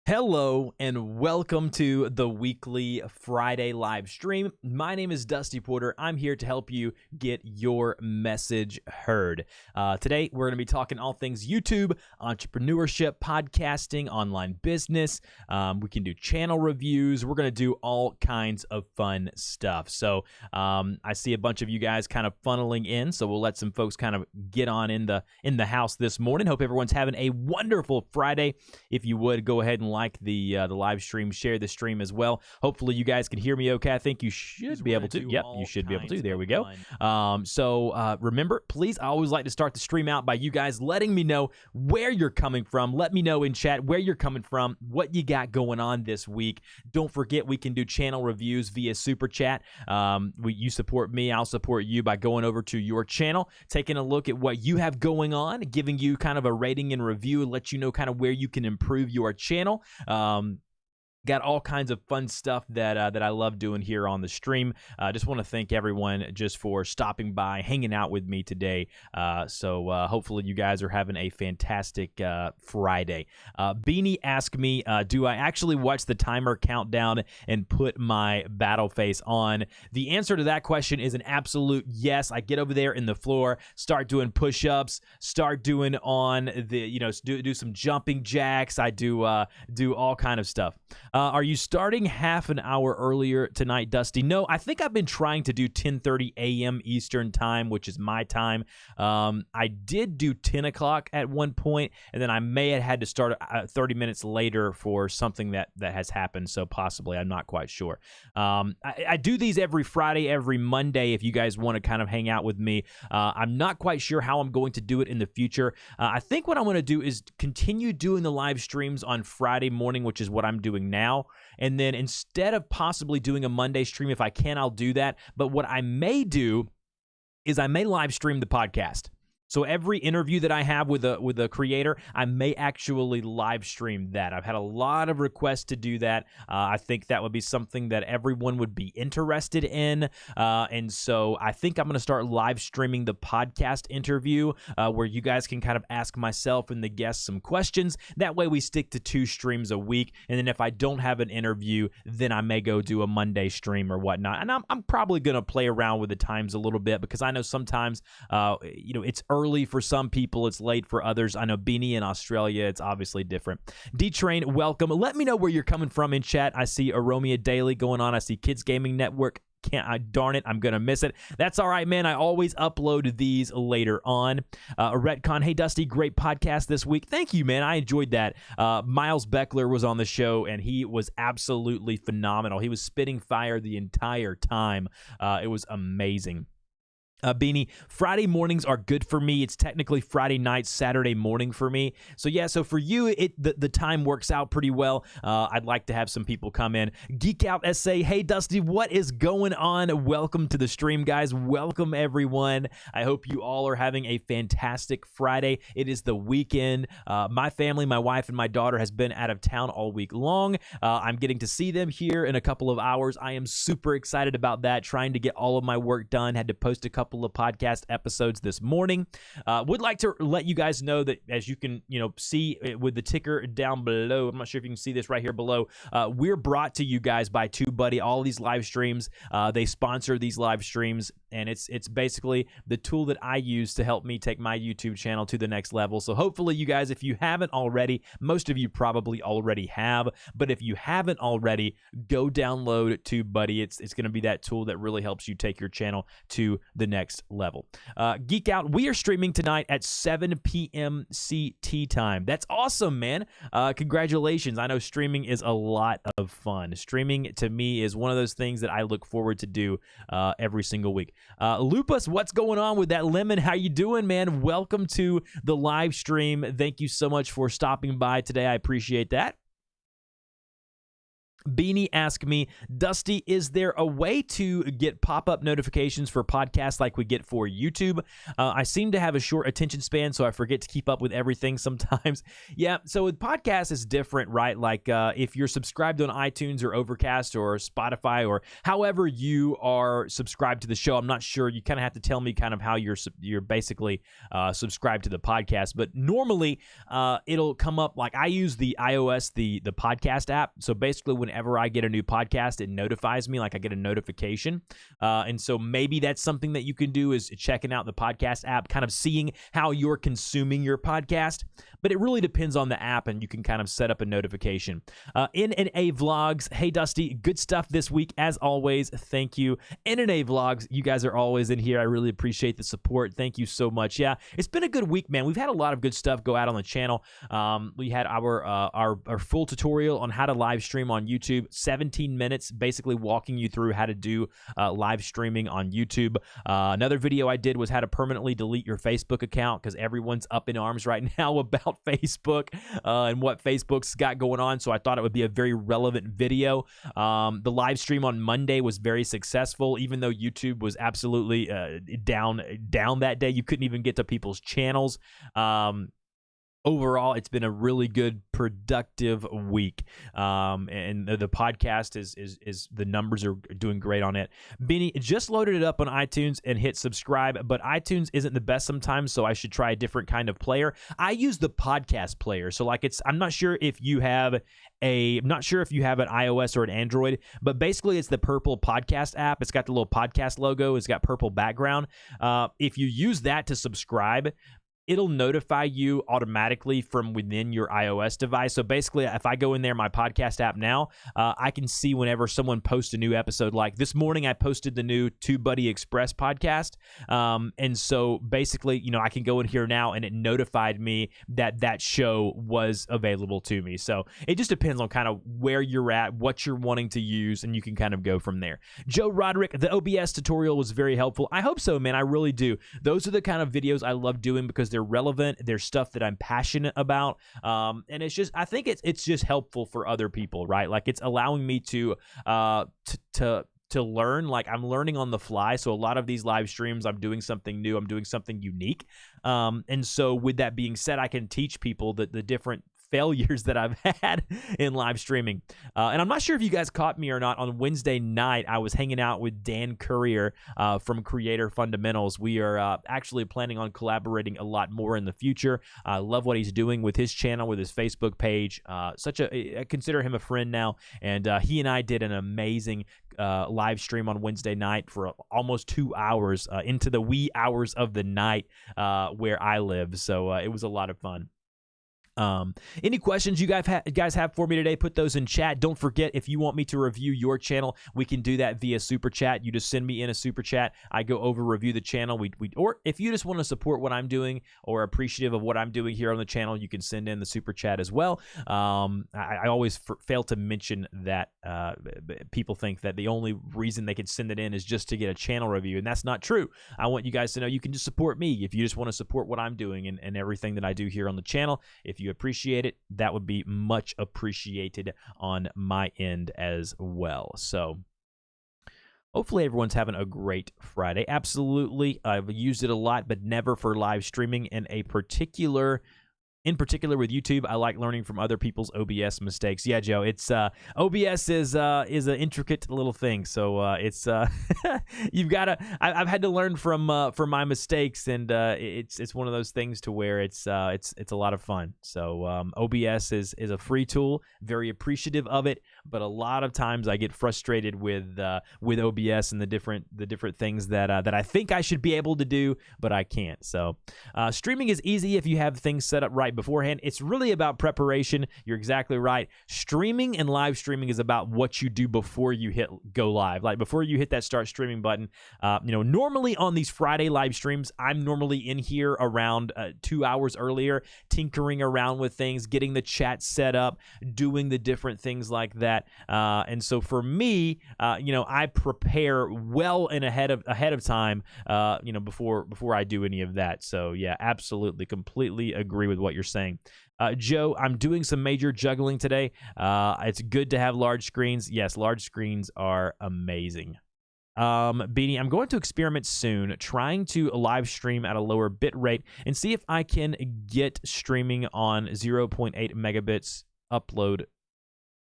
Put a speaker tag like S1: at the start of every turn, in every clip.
S1: Hello and welcome to the weekly Friday live stream. My name is Dusty Porter. I'm here to help you get your message heard. Today, we're going to be talking all things YouTube, entrepreneurship, podcasting, online business. We can do channel reviews. We're going to do all kinds of fun stuff. So I see a bunch of you guys kind of funneling in, so we'll let some folks kind of get on in the house this morning. Hope everyone's having a wonderful Friday. If you would, go ahead and like the live stream, share the stream as well. Hopefully you guys can hear me okay. I think you should be able to. Yep, you should be able to. There we go. Remember, please, I always like to start the stream out by you guys letting me know where you're coming from. Let me know in chat where you're coming from, what you got going on this week. Don't forget, we can do channel reviews via Super Chat. You support me, I'll support you by going over to your channel, taking a look at what you have going on, giving you kind of a rating and review, and let you know kind of where you can improve your channel. Got all kinds of fun stuff that I love doing here on the stream. Just want to thank everyone just for stopping by, hanging out with me today. Hopefully you guys are having a fantastic Friday. Beanie asked me, do I actually watch the timer countdown and put my battle face on? The answer to that question is an absolute yes. I get over there in the floor, start doing push-ups, start doing on the, do some jumping jacks. I do all kind of stuff. Are you starting half an hour earlier tonight, Dusty? No, I think I've been trying to do 10:30 a.m. Eastern time, which is my time. I did do 10 o'clock at one point, and then I may have had to start 30 minutes later for something that has happened, so possibly. I'm not quite sure. I do these every Friday, every Monday, if you guys want to kind of hang out with me. I'm not quite sure how I'm going to do it in the future. I think what I'm going to do is continue doing the live streams on Friday morning, which is what I'm doing now. And then instead of possibly doing a Monday stream, if I can, I'll do that. But what I may do is I may live stream the podcast. So every interview that I have with a creator, I may actually live stream that. I've had a lot of requests to do that. I think that would be something that everyone would be interested in. And so I think I'm going to start live streaming the podcast interview where you guys can kind of ask myself and the guests some questions. That way we stick to 2 streams a week. And then if I don't have an interview, then I may go do a Monday stream or whatnot. And I'm probably going to play around with the times a little bit because I know sometimes, it's early for some people, it's late for others. I know Beanie in Australia, it's obviously different. D-Train, welcome. Let me know where you're coming from in chat. I see Aromia Daily going on. I see Kids Gaming Network. Darn it, I'm gonna miss it. That's all right, man. I always upload these later on. Retcon, hey Dusty, great podcast this week. Thank you, man. I enjoyed that. Miles Beckler was on the show and he was absolutely phenomenal. He was spitting fire the entire time. It was amazing. Beanie, Friday mornings are good for me. It's technically Friday night, Saturday morning for me. So yeah, so for you, the time works out pretty well. I'd like to have some people come in. Geek Out SA, hey Dusty, what is going on? Welcome to the stream, guys. Welcome everyone. I hope you all are having a fantastic Friday. It is the weekend. My family, my wife and my daughter has been out of town all week long. I'm getting to see them here in a couple of hours. I am super excited about that, trying to get all of my work done. Had to post a couple of podcast episodes this morning. Would like to let you guys know that, as you can see with the ticker down below, I'm not sure if you can see this right here below, we're brought to you guys by TUBEBUDDY. All these live streams, they sponsor these live streams, and it's basically the tool that I use to help me take my YouTube channel to the next level. So hopefully you guys, if you haven't already, most of you probably already have, but if you haven't already, go download TUBEBUDDY. It's going to be that tool that really helps you take your channel to the next level. Geek Out, we are streaming tonight at 7 p.m. CT time. That's awesome, man. Congratulations. I know streaming is a lot of fun. Streaming to me is one of those things that I look forward to do every single week. Lupus, what's going on with that lemon? How you doing, man? Welcome to the live stream. Thank you so much for stopping by today. I appreciate that. Beanie asked me, Dusty, is there a way to get pop-up notifications for podcasts like we get for YouTube? I seem to have a short attention span, so I forget to keep up with everything sometimes. Yeah, so with podcasts, it's different, right? Like if you're subscribed on iTunes or Overcast or Spotify or however you are subscribed to the show, I'm not sure. You kind of have to tell me kind of how you're basically subscribed to the podcast. But normally, it'll come up like I use the iOS, the podcast app. So basically, whenever I get a new podcast, it notifies me, like I get a notification. And so maybe that's something that you can do, is checking out the podcast app, kind of seeing how you're consuming your podcast. But it really depends on the app, and you can kind of set up a notification. NNA Vlogs, hey Dusty, good stuff this week as always. Thank you. NNA Vlogs, you guys are always in here. I really appreciate the support. Thank you so much. Yeah, it's been a good week, man. We've had a lot of good stuff go out on the channel. We had our full tutorial on how to live stream on YouTube. 17 minutes, basically walking you through how to do live streaming on YouTube. Another video I did was how to permanently delete your Facebook account, because everyone's up in arms right now about Facebook and what Facebook's got going on. So I thought it would be a very relevant video. The live stream on Monday was very successful, even though YouTube was absolutely down that day. You couldn't even get to people's channels. Overall, it's been a really good, productive week, and the podcast is the numbers are doing great on it. Benny just loaded it up on iTunes and hit subscribe, but iTunes isn't the best sometimes, so I should try a different kind of player. I use the podcast player, so like I'm not sure if you have an iOS or an Android, but basically it's the purple podcast app. It's got the little podcast logo. It's got purple background. If you use that to subscribe, it'll notify you automatically from within your iOS device. So basically, if I go in there, my podcast app now, I can see whenever someone posts a new episode. Like this morning, I posted the new TUBEBUDDY Express podcast. And so basically, I can go in here now, and it notified me that show was available to me. So it just depends on kind of where you're at, what you're wanting to use, and you can kind of go from there. Joe Roderick, the OBS tutorial was very helpful. I hope so, man. I really do. Those are the kind of videos I love doing because they're relevant. They're stuff that I'm passionate about. And it's just, I think it's just helpful for other people, right? Like it's allowing me to learn. Like I'm learning on the fly. So a lot of these live streams, I'm doing something new. I'm doing something unique. And so with that being said, I can teach people the different failures that I've had in live streaming. And I'm not sure if you guys caught me or not. On Wednesday night, I was hanging out with Dan Courier from Creator Fundamentals. We are actually planning on collaborating a lot more in the future. I love what he's doing with his channel, with his Facebook page. I consider him a friend now. And he and I did an amazing live stream on Wednesday night for almost 2 hours into the wee hours of the night where I live. So it was a lot of fun. Any questions you guys have for me today, put those in chat. Don't forget, if you want me to review your channel, we can do that via super chat. You just send me in a super chat. I go over, review the channel. Or if you just want to support what I'm doing or appreciative of what I'm doing here on the channel, you can send in the super chat as well. I always fail to mention that people think that the only reason they can send it in is just to get a channel review, and that's not true. I want you guys to know you can just support me if you just want to support what I'm doing and everything that I do here on the channel. If you appreciate it, that would be much appreciated on my end as well. So hopefully everyone's having a great Friday. Absolutely. I've used it a lot, but never for live streaming. In particular with YouTube, I like learning from other people's OBS mistakes. Yeah, Joe, it's OBS is an intricate little thing, so it's you've got to. I've had to learn from my mistakes, and it's one of those things to where it's a lot of fun. So OBS is a free tool, very appreciative of it, but a lot of times I get frustrated with OBS and the different things that I think I should be able to do, but I can't. So streaming is easy if you have things set up right beforehand. It's really about preparation. You're exactly right. Streaming and live streaming is about what you do before you hit go live. Like before you hit that start streaming button. Normally on these Friday live streams, I'm normally in here around 2 hours earlier, tinkering around with things, getting the chat set up, doing the different things like that. And so for me, I prepare well and ahead of time, before I do any of that. So yeah, absolutely, completely agree with what you're saying. Joe, I'm doing some major juggling today. It's good to have large screens. Yes, large screens are amazing. Beanie, I'm going to experiment soon, trying to live stream at a lower bit rate and see if I can get streaming on 0.8 megabits upload.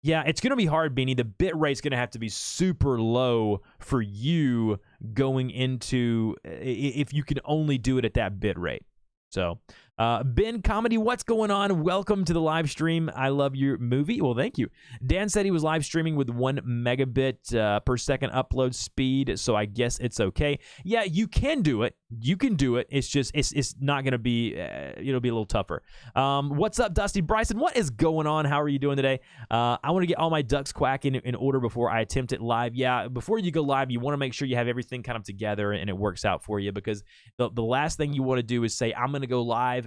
S1: Yeah, it's going to be hard, Beanie. The bit rate's going to have to be super low for you going into, if you can only do it at that bit rate. So, Ben Comedy, what's going on? Welcome to the live stream. I love your movie. Well, thank you. Dan said he was live streaming with 1 megabit per second upload speed, so I guess it's okay. Yeah, you can do it. You can do it. It's just it's not gonna be it'll be a little tougher. What's up, Dusty Bryson? What is going on? How are you doing today? I want to get all my ducks quacking in order before I attempt it live. Yeah, before you go live, you want to make sure you have everything kind of together and it works out for you, because the last thing you want to do is say, I'm gonna go live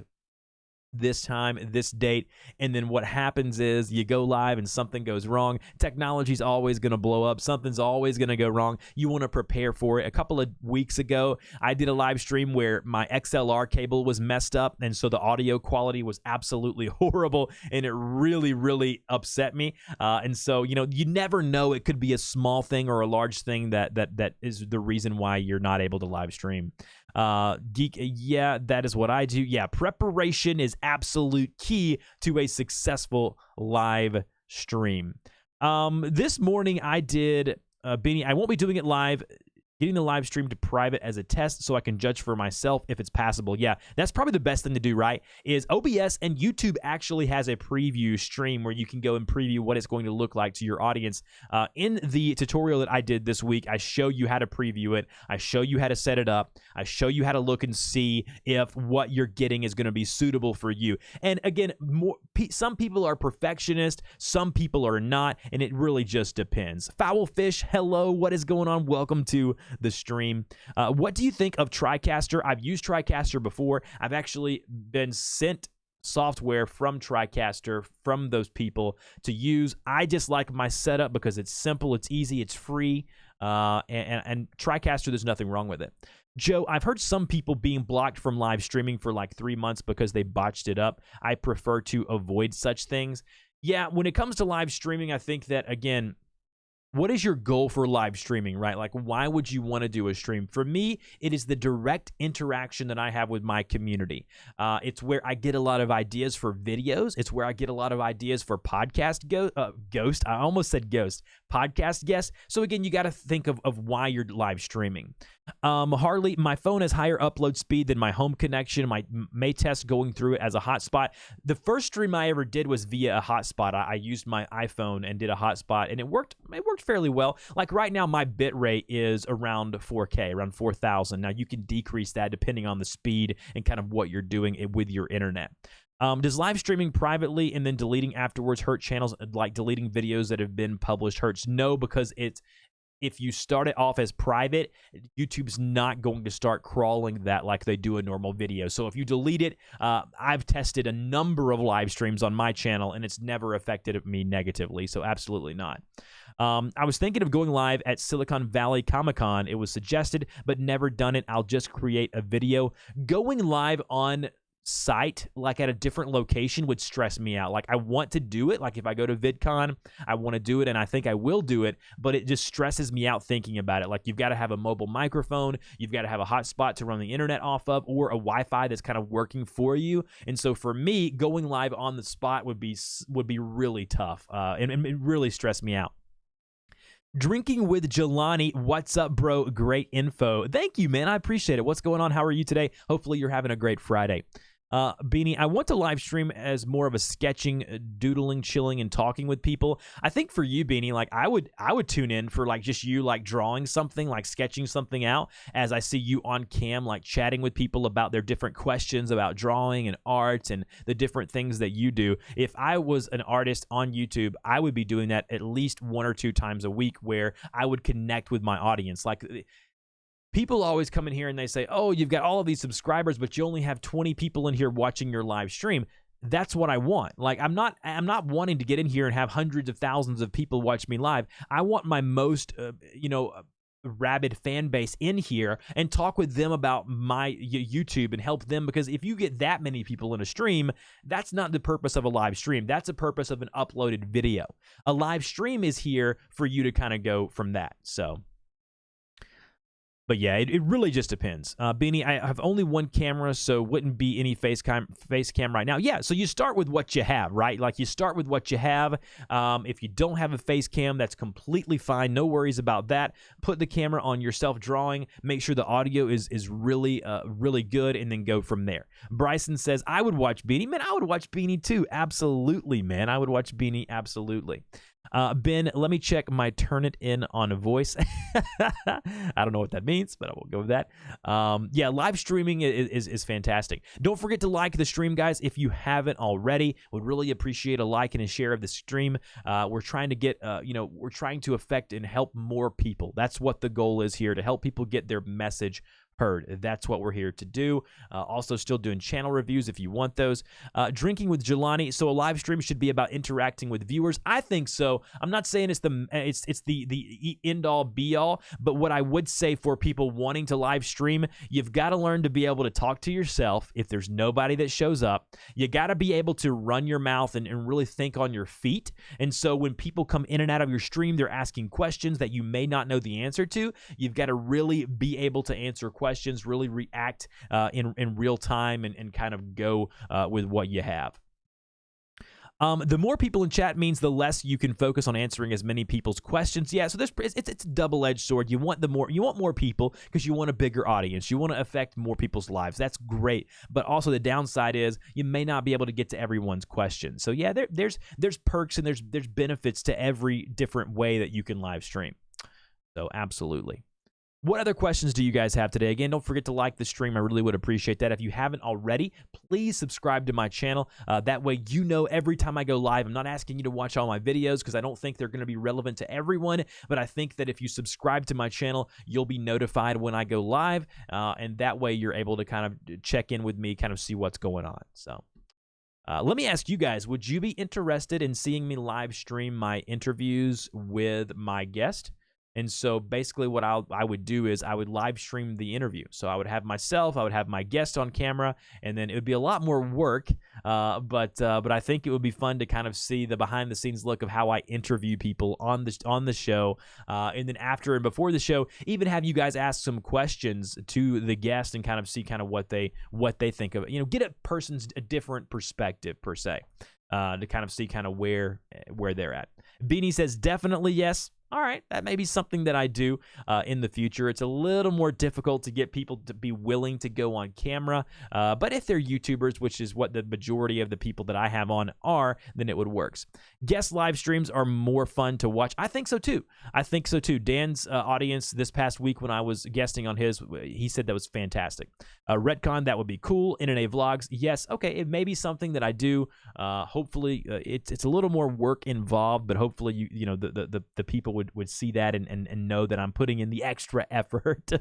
S1: this time, this date, and then what happens is you go live and something goes wrong. Technology's always going to blow up. Something's always going to go wrong. You want to prepare for it. A couple of weeks ago, I did a live stream where my XLR cable was messed up, and so the audio quality was absolutely horrible, and it really, really upset me. And so, you know, you never know. It could be a small thing or a large thing that is the reason why you're not able to live stream. Geek, yeah, that is what I do. Yeah, preparation is absolute key to a successful live stream. This morning I did, Beanie, I won't be doing it live, getting the live stream to private as a test so I can judge for myself if it's passable. Yeah, that's probably the best thing to do, right? Is OBS and YouTube actually has a preview stream where you can go and preview what it's going to look like to your audience. In the tutorial that I did this week, I show you how to preview it. I show you how to set it up. I show you how to look and see if what you're getting is going to be suitable for you. And again, some people are perfectionists, some people are not, and it really just depends. Foulfish, hello, what is going on? Welcome to the stream. What do you think of TriCaster? I've used TriCaster before. I've actually been sent software from TriCaster from those people to use. I just like my setup because it's simple, it's easy, it's free, and TriCaster, there's nothing wrong with it. Joe, I've heard some people being blocked from live streaming for like 3 months because they botched it up. I prefer to avoid such things. Yeah, when it comes to live streaming, I think that, again, what is your goal for live streaming, right? Like, why would you want to do a stream? For me, it is the direct interaction that I have with my community. It's where I get a lot of ideas for videos. It's where I get a lot of ideas for podcast ghost. I almost said ghost. Podcast guests. So again, you got to think of why you're live streaming. Harley, my phone has higher upload speed than my home connection. My may test going through it as a hotspot. The first stream I ever did was via a hotspot. I used my iPhone and did a hotspot, and it worked fairly well. Like right now, my bit rate is around 4K, around 4,000. Now you can decrease that depending on the speed and kind of what you're doing with your internet. Does live streaming privately and then deleting afterwards hurt channels? Like deleting videos that have been published hurts? No, because if you start it off as private, YouTube's not going to start crawling that like they do a normal video. So if you delete it, I've tested a number of live streams on my channel, and it's never affected me negatively. So absolutely not. I was thinking of going live at Silicon Valley Comic-Con. It was suggested, but never done it. I'll just create a video. Going live on site, like at a different location, would stress me out. Like, I want to do it. Like if I go to VidCon, I want to do it, and I think I will do it, but it just stresses me out thinking about it. Like, you've got to have a mobile microphone, you've got to have a hotspot to run the internet off of, or a Wi-Fi that's kind of working for you. And so for me, going live on the spot would be really tough, and it really stressed me out. Drinking with Jelani, what's up, bro? Great info. Thank you, man. I appreciate it. What's going on? How are you today? Hopefully you're having a great Friday. Beanie, I want to live stream as more of a sketching, doodling, chilling, and talking with people. I think for you, Beanie, like I would tune in for like just you like drawing something, like sketching something out, as I see you on cam, like chatting with people about their different questions about drawing and art and the different things that you do. If I was an artist on YouTube, I would be doing that at least 1 or 2 times a week, where I would connect with my audience. Like, people always come in here and they say, oh, you've got all of these subscribers, but you only have 20 people in here watching your live stream. That's what I want. Like, I'm not wanting to get in here and have hundreds of thousands of people watch me live. I want my most, rabid fan base in here and talk with them about my YouTube and help them, because if you get that many people in a stream, that's not the purpose of a live stream. That's the purpose of an uploaded video. A live stream is here for you to kind of go from that. So, but yeah, it really just depends. Beanie, I have only one camera, so wouldn't be any face cam right now. Yeah, so you start with what you have, right? Like, you start with what you have. If you don't have a face cam, that's completely fine. No worries about that. Put the camera on your self-drawing. Make sure the audio is really, really good, and then go from there. Bryson says, I would watch Beanie. Man, I would watch Beanie too. Absolutely, man. I would watch Beanie, absolutely. Ben, let me check my turn it in on a voice. I don't know what that means, but I will go with that. Yeah, live streaming is fantastic. Don't forget to like the stream, guys, if you haven't already. Would really appreciate a like and a share of the stream. We're trying to get, we're trying to affect and help more people. That's what the goal is here, to help people get their message heard. That's what we're here to do. Also still doing channel reviews if you want those. Drinking with Jelani. So a live stream should be about interacting with viewers. I think so. I'm not saying it's the end all be all, but what I would say for people wanting to live stream, you've got to learn to be able to talk to yourself if there's nobody that shows up. You got to be able to run your mouth and really think on your feet. And so when people come in and out of your stream, they're asking questions that you may not know the answer to. You've got to really be able to answer questions, really react in real time, and kind of go with what you have. The more people in chat means the less you can focus on answering as many people's questions. Yeah, so it's a double-edged sword. You want more people because you want a bigger audience. You want to affect more people's lives. That's great. But also the downside is you may not be able to get to everyone's questions. So yeah, there's perks and there's benefits to every different way that you can live stream. So absolutely. What other questions do you guys have today? Again, don't forget to like the stream. I really would appreciate that. If you haven't already, please subscribe to my channel. That way you know every time I go live. I'm not asking you to watch all my videos because I don't think they're going to be relevant to everyone, but I think that if you subscribe to my channel, you'll be notified when I go live, and that way you're able to kind of check in with me, kind of see what's going on. So let me ask you guys, would you be interested in seeing me live stream my interviews with my guest? And so basically what I would do is I would live stream the interview. So I would have myself, I would have my guest on camera, and then it would be a lot more work, but I think it would be fun to kind of see the behind the scenes look of how I interview people on the show, and then after and before the show, even have you guys ask some questions to the guest and kind of see kind of what they think of it. Get a person's a different perspective per se, to kind of see kind of where they're at. Beanie says definitely yes. All right, that may be something that I do in the future. It's a little more difficult to get people to be willing to go on camera, but if they're YouTubers, which is what the majority of the people that I have on are, then it would work. Guest live streams are more fun to watch. I think so too. Dan's audience this past week when I was guesting on his, he said that was fantastic. Retcon, that would be cool. NNA vlogs, yes. Okay, it may be something that I do. Hopefully, it's a little more work involved, but hopefully the people would see that and know that I'm putting in the extra effort,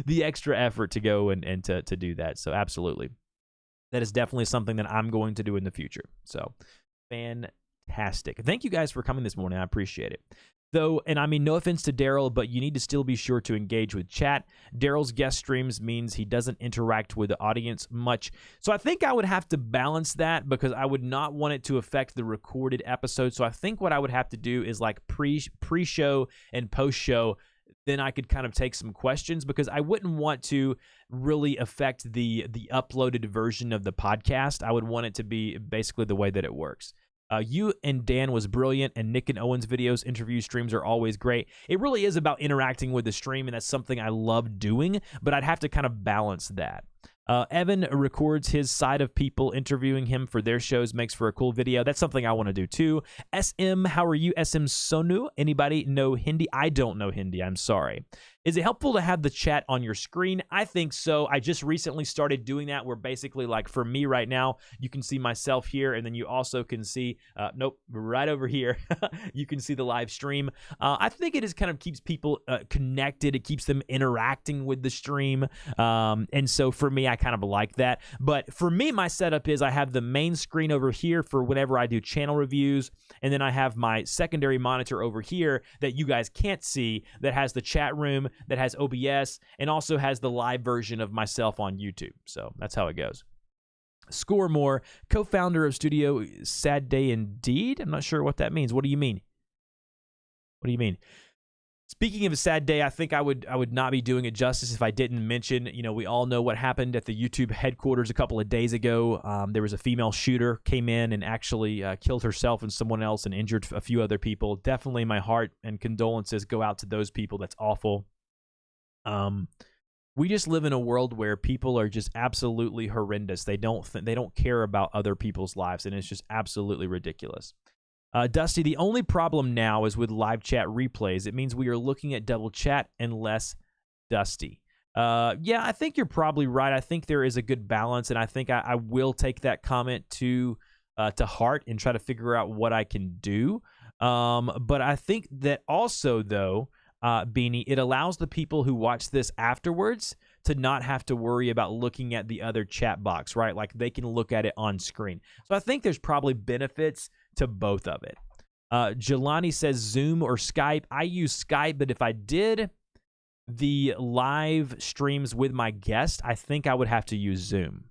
S1: the extra effort to go and to do that. So absolutely, that is definitely something that I'm going to do in the future. So fantastic. Thank you guys for coming this morning. I appreciate it. Though, and I mean, no offense to Daryl, but you need to still be sure to engage with chat. Daryl's guest streams means he doesn't interact with the audience much. So I think I would have to balance that because I would not want it to affect the recorded episode. So I think what I would have to do is like pre-show and post-show, then I could kind of take some questions because I wouldn't want to really affect the uploaded version of the podcast. I would want it to be basically the way that it works. You and Dan was brilliant, and Nick and Owen's videos, interview streams are always great. It really is about interacting with the stream, and that's something I love doing, but I'd have to kind of balance that. Evan records his side of people interviewing him for their shows, makes for a cool video. That's something I want to do too. SM, how are you? SM Sonu, anybody know Hindi? I don't know Hindi, I'm sorry. Is it helpful to have the chat on your screen? I think so. I just recently started doing that where basically like for me right now, you can see myself here and then you also can see, nope, right over here, you can see the live stream. I think it just kind of keeps people connected. It keeps them interacting with the stream. And so for me, I kind of like that. But for me, my setup is I have the main screen over here for whenever I do channel reviews, and then I have my secondary monitor over here that you guys can't see that has the chat room, that has OBS, and also has the live version of myself on YouTube. So that's how it goes. Score More, co-founder of Studio Sad Day Indeed. I'm not sure what that means. What do you mean? What do you mean? Speaking of a sad day, I think I would not be doing it justice if I didn't mention, we all know what happened at the YouTube headquarters a couple of days ago. There was a female shooter, came in and actually killed herself and someone else and injured a few other people. Definitely my heart and condolences go out to those people. That's awful. We just live in a world where people are just absolutely horrendous. They don't care about other people's lives, and it's just absolutely ridiculous. Dusty, the only problem now is with live chat replays. It means we are looking at double chat and less Dusty. Yeah, I think you're probably right. I think there is a good balance, and I think I will take that comment to heart and try to figure out what I can do. But I think that also, though, Beanie, it allows the people who watch this afterwards to not have to worry about looking at the other chat box, right? Like they can look at it on screen. So I think there's probably benefits to both of it. Jelani says Zoom or Skype. I use Skype, but if I did the live streams with my guest, I think I would have to use Zoom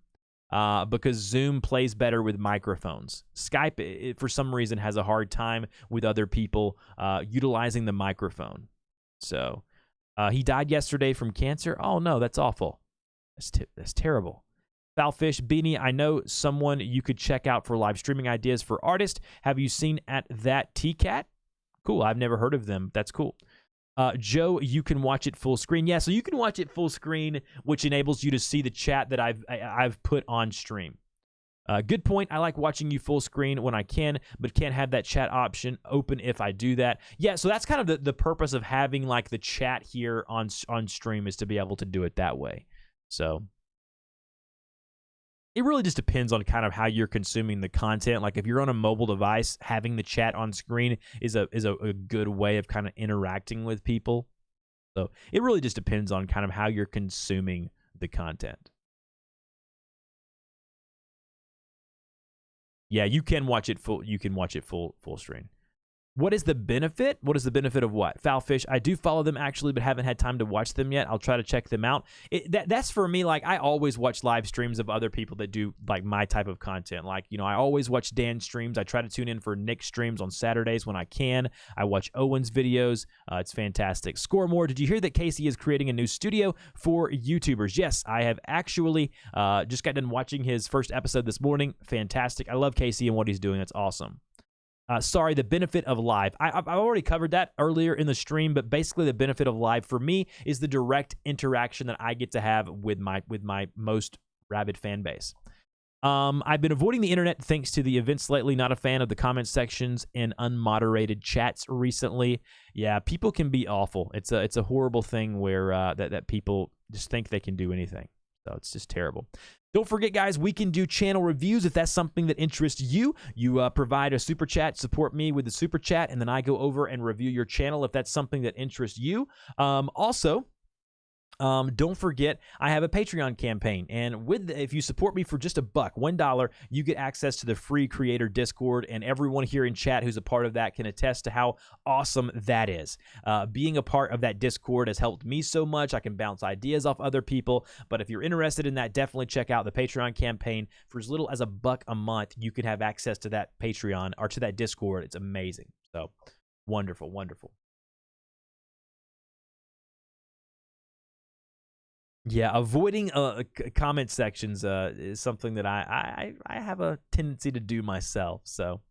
S1: because Zoom plays better with microphones. Skype, it, for some reason, has a hard time with other people utilizing the microphone. So he died yesterday from cancer. Oh, no, that's awful. That's terrible. Foulfish, Beanie, I know someone you could check out for live streaming ideas for artists. Have you seen at that TCAT? Cool. I've never heard of them. That's cool. Joe, you can watch it full screen. Yeah, so you can watch it full screen, which enables you to see the chat that I've put on stream. Good point. I like watching you full screen when I can, but can't have that chat option open if I do that. Yeah, so that's kind of the purpose of having like the chat here on stream is to be able to do it that way. So it really just depends on kind of how you're consuming the content. Like if you're on a mobile device, having the chat on screen is a good way of kind of interacting with people. So it really just depends on kind of how you're consuming the content. Yeah, you can watch it full. You can watch it full screen. What is the benefit? What is the benefit of what? Foulfish, I do follow them actually, but haven't had time to watch them yet. I'll try to check them out. That's for me, like I always watch live streams of other people that do like my type of content. Like, I always watch Dan's streams. I try to tune in for Nick's streams on Saturdays when I can. I watch Owen's videos. It's fantastic. Score More, did you hear that Casey is creating a new studio for YouTubers? Yes, I have actually just got done watching his first episode this morning. Fantastic. I love Casey and what he's doing. That's awesome. Sorry, the benefit of live. I've already covered that earlier in the stream, but basically the benefit of live for me is the direct interaction that I get to have with my most rabid fan base. I've been avoiding the internet thanks to the events lately. Not a fan of the comment sections and unmoderated chats recently. Yeah, people can be awful. It's a horrible thing where that people just think they can do anything. So it's just terrible. Don't forget, guys, we can do channel reviews if that's something that interests you. You provide a super chat, support me with the super chat, and then I go over and review your channel if that's something that interests you. Also, don't forget, I have a Patreon campaign, and if you support me for just $1, you get access to the free creator Discord, and everyone here in chat who's a part of that can attest to how awesome that is. Being a part of that Discord has helped me so much. I can bounce ideas off other people, but if you're interested in that, definitely check out the Patreon campaign. For as little as $1 a month, you can have access to that Patreon or to that Discord. It's amazing. So wonderful, wonderful. Yeah, avoiding comment sections is something that I have a tendency to do myself. So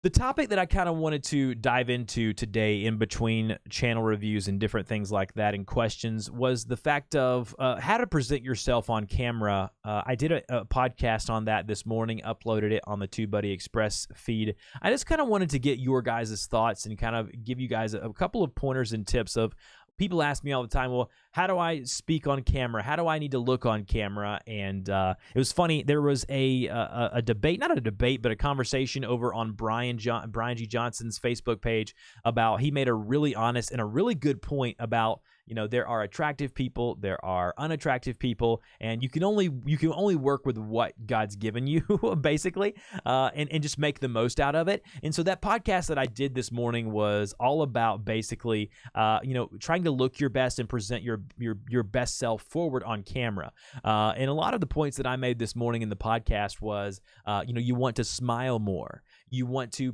S1: the topic that I kind of wanted to dive into today in between channel reviews and different things like that and questions was the fact of how to present yourself on camera. I did a podcast on that this morning, uploaded it on the TUBEBUDDY Express feed. I just kind of wanted to get your guys' thoughts and kind of give you guys a couple of pointers and tips of people ask me all the time, well, how do I speak on camera? How do I need to look on camera? And it was funny. There was a debate, not a debate, but a conversation over on Brian G. Johnson's Facebook page about he made a really honest and a really good point about, there are attractive people, there are unattractive people, and you can only work with what God's given you, basically, and just make the most out of it. And so that podcast that I did this morning was all about basically, trying to look your best and present your best self forward on camera. And a lot of the points that I made this morning in the podcast was, you want to smile more. You want to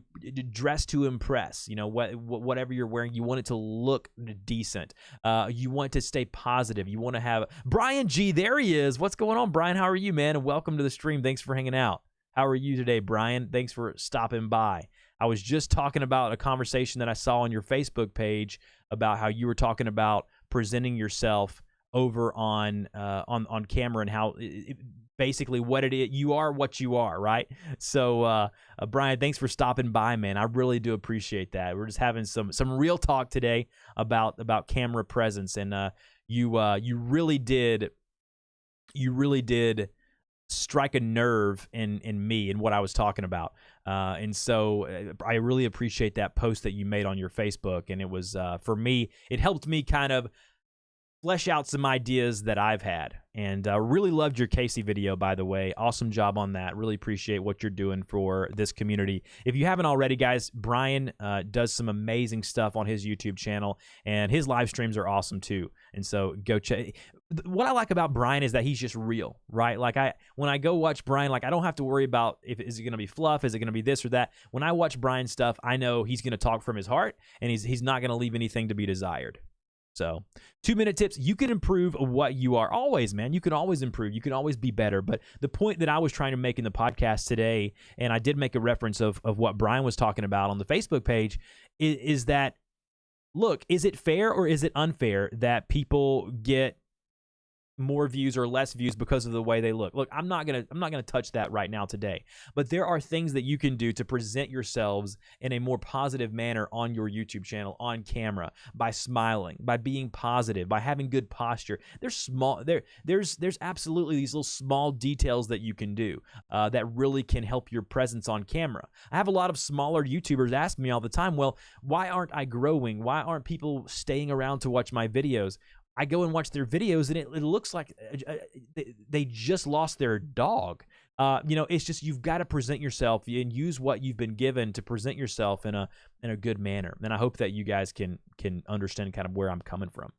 S1: dress to impress, whatever you're wearing, you want it to look decent. You want to stay positive. You want to have Brian G. There he is. What's going on, Brian? How are you, man? And welcome to the stream. Thanks for hanging out. How are you today, Brian? Thanks for stopping by. I was just talking about a conversation that I saw on your Facebook page about how you were talking about presenting yourself over on camera and how basically what it is. You are what you are, right? So, Brian, thanks for stopping by, man. I really do appreciate that. We're just having some real talk today about camera presence, and you really did strike a nerve in me and what I was talking about. And so I really appreciate that post that you made on your Facebook, and it was for me, it helped me kind of flesh out some ideas that I've had. And really loved your Casey video, by the way. Awesome job on that. Really appreciate what you're doing for this community. If you haven't already, guys, Brian does some amazing stuff on his YouTube channel, and his live streams are awesome too. And so go check. What I like about Brian is that he's just real, right? Like when I go watch Brian, like I don't have to worry about is it going to be fluff, is it going to be this or that. When I watch Brian's stuff, I know he's going to talk from his heart, and he's not going to leave anything to be desired. So 2-minute tips. You can improve what you are always, man. You can always improve. You can always be better. But the point that I was trying to make in the podcast today, and I did make a reference of what Brian was talking about on the Facebook page, is that, look, is it fair or is it unfair that people get more views or less views because of the way they look? Look, I'm not gonna touch that right now today, but there are things that you can do to present yourselves in a more positive manner on your YouTube channel, on camera, by smiling, by being positive, by having good posture. There's absolutely these little small details that you can do that really can help your presence on camera. I have a lot of smaller YouTubers ask me all the time, well, why aren't I growing? Why aren't people staying around to watch my videos? I go and watch their videos, and it looks like they just lost their dog. It's just, you've got to present yourself and use what you've been given to present yourself in a good manner. And I hope that you guys can understand kind of where I'm coming from.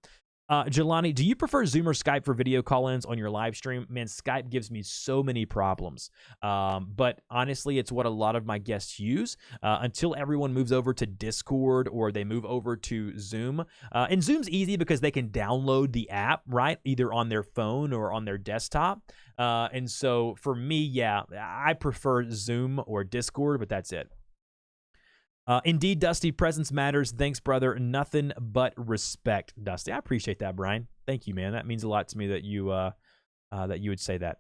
S1: Jelani, do you prefer Zoom or Skype for video call-ins on your live stream? Man, Skype gives me so many problems. But honestly, it's what a lot of my guests use until everyone moves over to Discord or they move over to Zoom. And Zoom's easy because they can download the app, right? Either on their phone or on their desktop. And so for me, yeah, I prefer Zoom or Discord, but that's it. Indeed, Dusty, presence matters. Thanks, brother. Nothing but respect, Dusty. I appreciate that, Brian. Thank you, man. That means a lot to me that you would say that.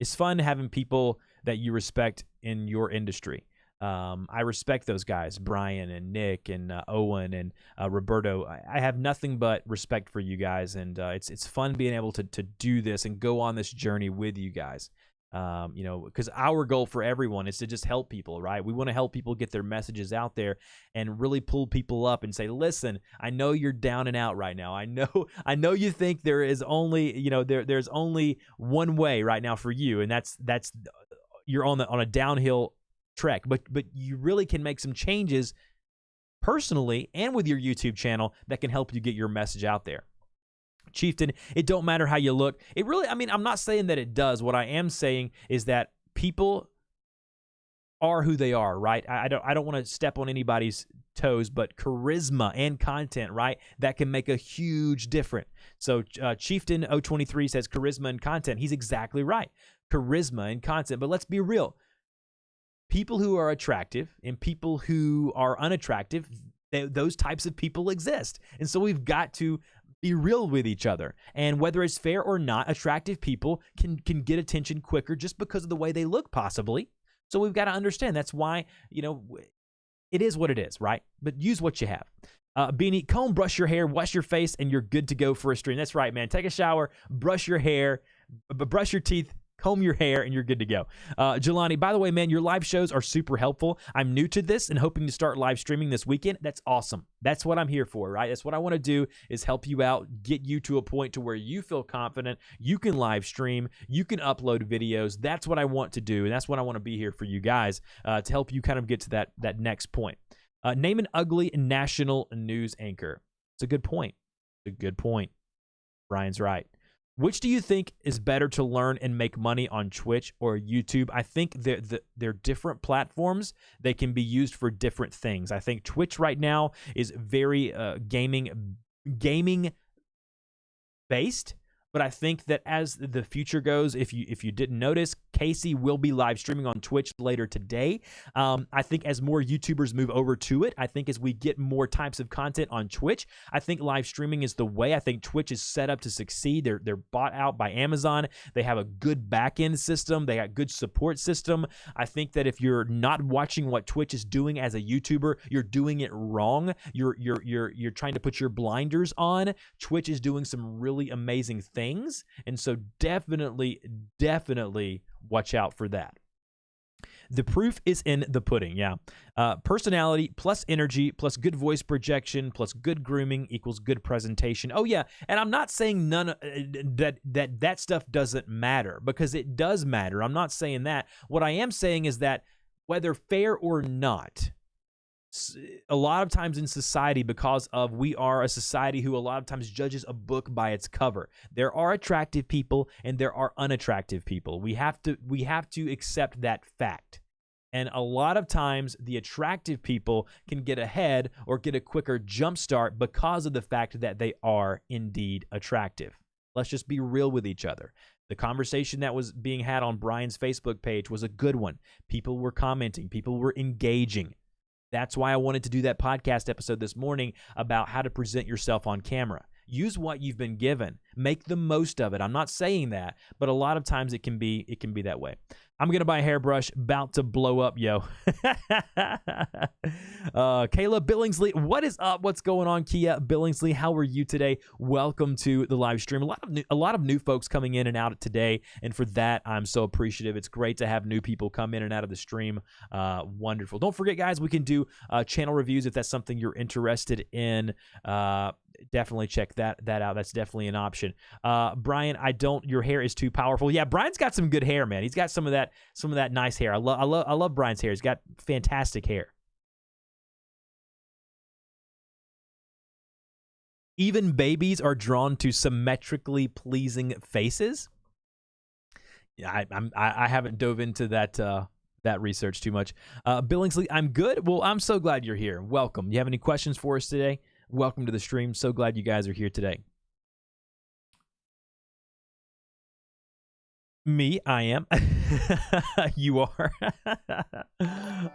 S1: It's fun having people that you respect in your industry. I respect those guys, Brian and Nick and Owen and Roberto. I have nothing but respect for you guys, and it's fun being able to do this and go on this journey with you guys. Because our goal for everyone is to just help people, right? We want to help people get their messages out there and really pull people up and say, listen, I know you're down and out right now. I know you think there is only, there's only one way right now for you, and that's you're on a downhill trek, but you really can make some changes personally and with your YouTube channel that can help you get your message out there. Chieftain, it don't matter how you look. It really, I'm not saying that it does. What I am saying is that people are who they are, right? I don't want to step on anybody's toes, but charisma and content, right? That can make a huge difference. So Chieftain 023 says charisma and content. He's exactly right. Charisma and content. But let's be real. People who are attractive and people who are unattractive, those types of people exist. And so we've got to be real with each other. And whether it's fair or not, attractive people can get attention quicker just because of the way they look, possibly. So we've got to understand that's why, it is what it is, right? But use what you have. Beanie, comb, brush your hair, wash your face, and you're good to go for a stream. That's right, man. Take a shower, brush your hair, brush your teeth, comb your hair, and you're good to go. Jelani, by the way, man, your live shows are super helpful. I'm new to this and hoping to start live streaming this weekend. That's awesome. That's what I'm here for, right? That's what I want to do, is help you out, get you to a point to where you feel confident, you can live stream, you can upload videos. That's what I want to do, and that's what I want to be here for you guys, to help you kind of get to that next point. Name an ugly national news anchor. It's a good point. It's a good point. Brian's right. Which do you think is better to learn and make money on Twitch or YouTube? I think they're different platforms. They can be used for different things. I think Twitch right now is very gaming based. But I think that as the future goes, if you didn't notice, Casey will be live streaming on Twitch later today. I think as more YouTubers move over to it, I think as we get more types of content on Twitch, I think live streaming is the way. I think Twitch is set up to succeed. They're bought out by Amazon. They have a good back-end system. They got good support system. I think that if you're not watching what Twitch is doing as a YouTuber, you're doing it wrong. You're trying to put your blinders on. Twitch is doing some really amazing things, and so definitely watch out for that. The proof is in the pudding. Yeah. Personality plus energy plus good voice projection plus good grooming equals good presentation. Oh yeah, and I'm not saying none that stuff doesn't matter, because it does matter. I'm not saying that. What I am saying is that whether fair or not, a lot of times in society, because of we are a society who a lot of times judges a book by its cover. There are attractive people and there are unattractive people. We have to accept that fact. And a lot of times the attractive people can get ahead or get a quicker jump start because of the fact that they are indeed attractive. Let's just be real with each other. The conversation that was being had on Brian's Facebook page was a good one. People were commenting, people were engaging. That's why I wanted to do that podcast episode this morning about how to present yourself on camera. Use what you've been given. Make the most of it. I'm not saying that, but a lot of times it can be that way. I'm going to buy a hairbrush, about to blow up, yo. Kayla Billingsley, what is up? What's going on, Kia Billingsley? How are you today? Welcome to the live stream. A lot of new folks coming in and out today, and for that, I'm so appreciative. It's great to have new people come in and out of the stream. Wonderful. Don't forget, guys, we can do channel reviews if that's something you're interested in. Definitely check that out. That's definitely an option. Brian, your hair is too powerful. Yeah, Brian's got some good hair, man. He's got some of that nice hair. I love Brian's hair. He's got fantastic hair. Even babies are drawn to symmetrically pleasing faces. Yeah, I haven't dove into that research too much. Billingsley, I'm good. Well, I'm so glad you're here. Welcome. You have any questions for us today? Welcome to the stream. So glad you guys are here today. Me, I am. You are.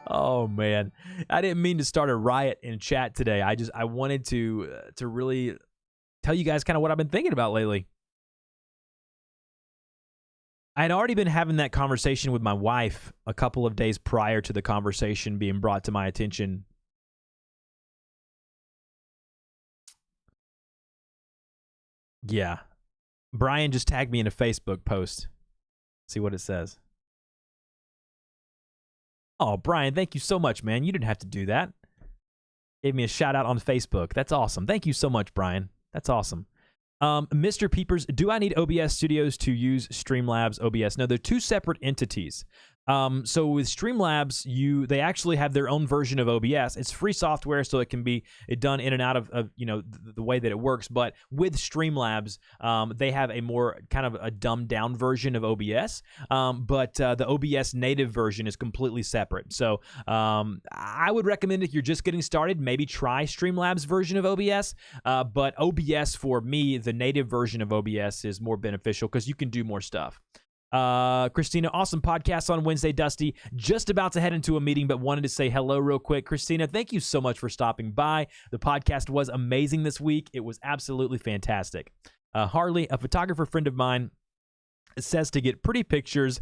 S1: Oh man, I didn't mean to start a riot in chat today. I wanted to really tell you guys kind of what I've been thinking about lately. I had already been having that conversation with my wife a couple of days prior to the conversation being brought to my attention. Yeah. Brian just tagged me in a Facebook post. See what it says. Oh, Brian, thank you so much, man. You didn't have to do that. Gave me a shout out on Facebook. That's awesome. Thank you so much, Brian. That's awesome. Mr. Peepers, do I need OBS Studios to use Streamlabs OBS? No, they're two separate entities. So with Streamlabs, they actually have their own version of OBS. It's free software, so it can be done in and out of the way that it works. But with Streamlabs, they have a more kind of a dumbed down version of OBS. But the OBS native version is completely separate. So I would recommend, if you're just getting started, maybe try Streamlabs version of OBS. But OBS, for me, the native version of OBS is more beneficial because you can do more stuff. Christina, awesome podcast on Wednesday, Dusty. Just about to head into a meeting, but wanted to say hello real quick. Christina, thank you so much for stopping by. The podcast was amazing this week. It was absolutely fantastic. Harley, a photographer friend of mine, says to get pretty pictures,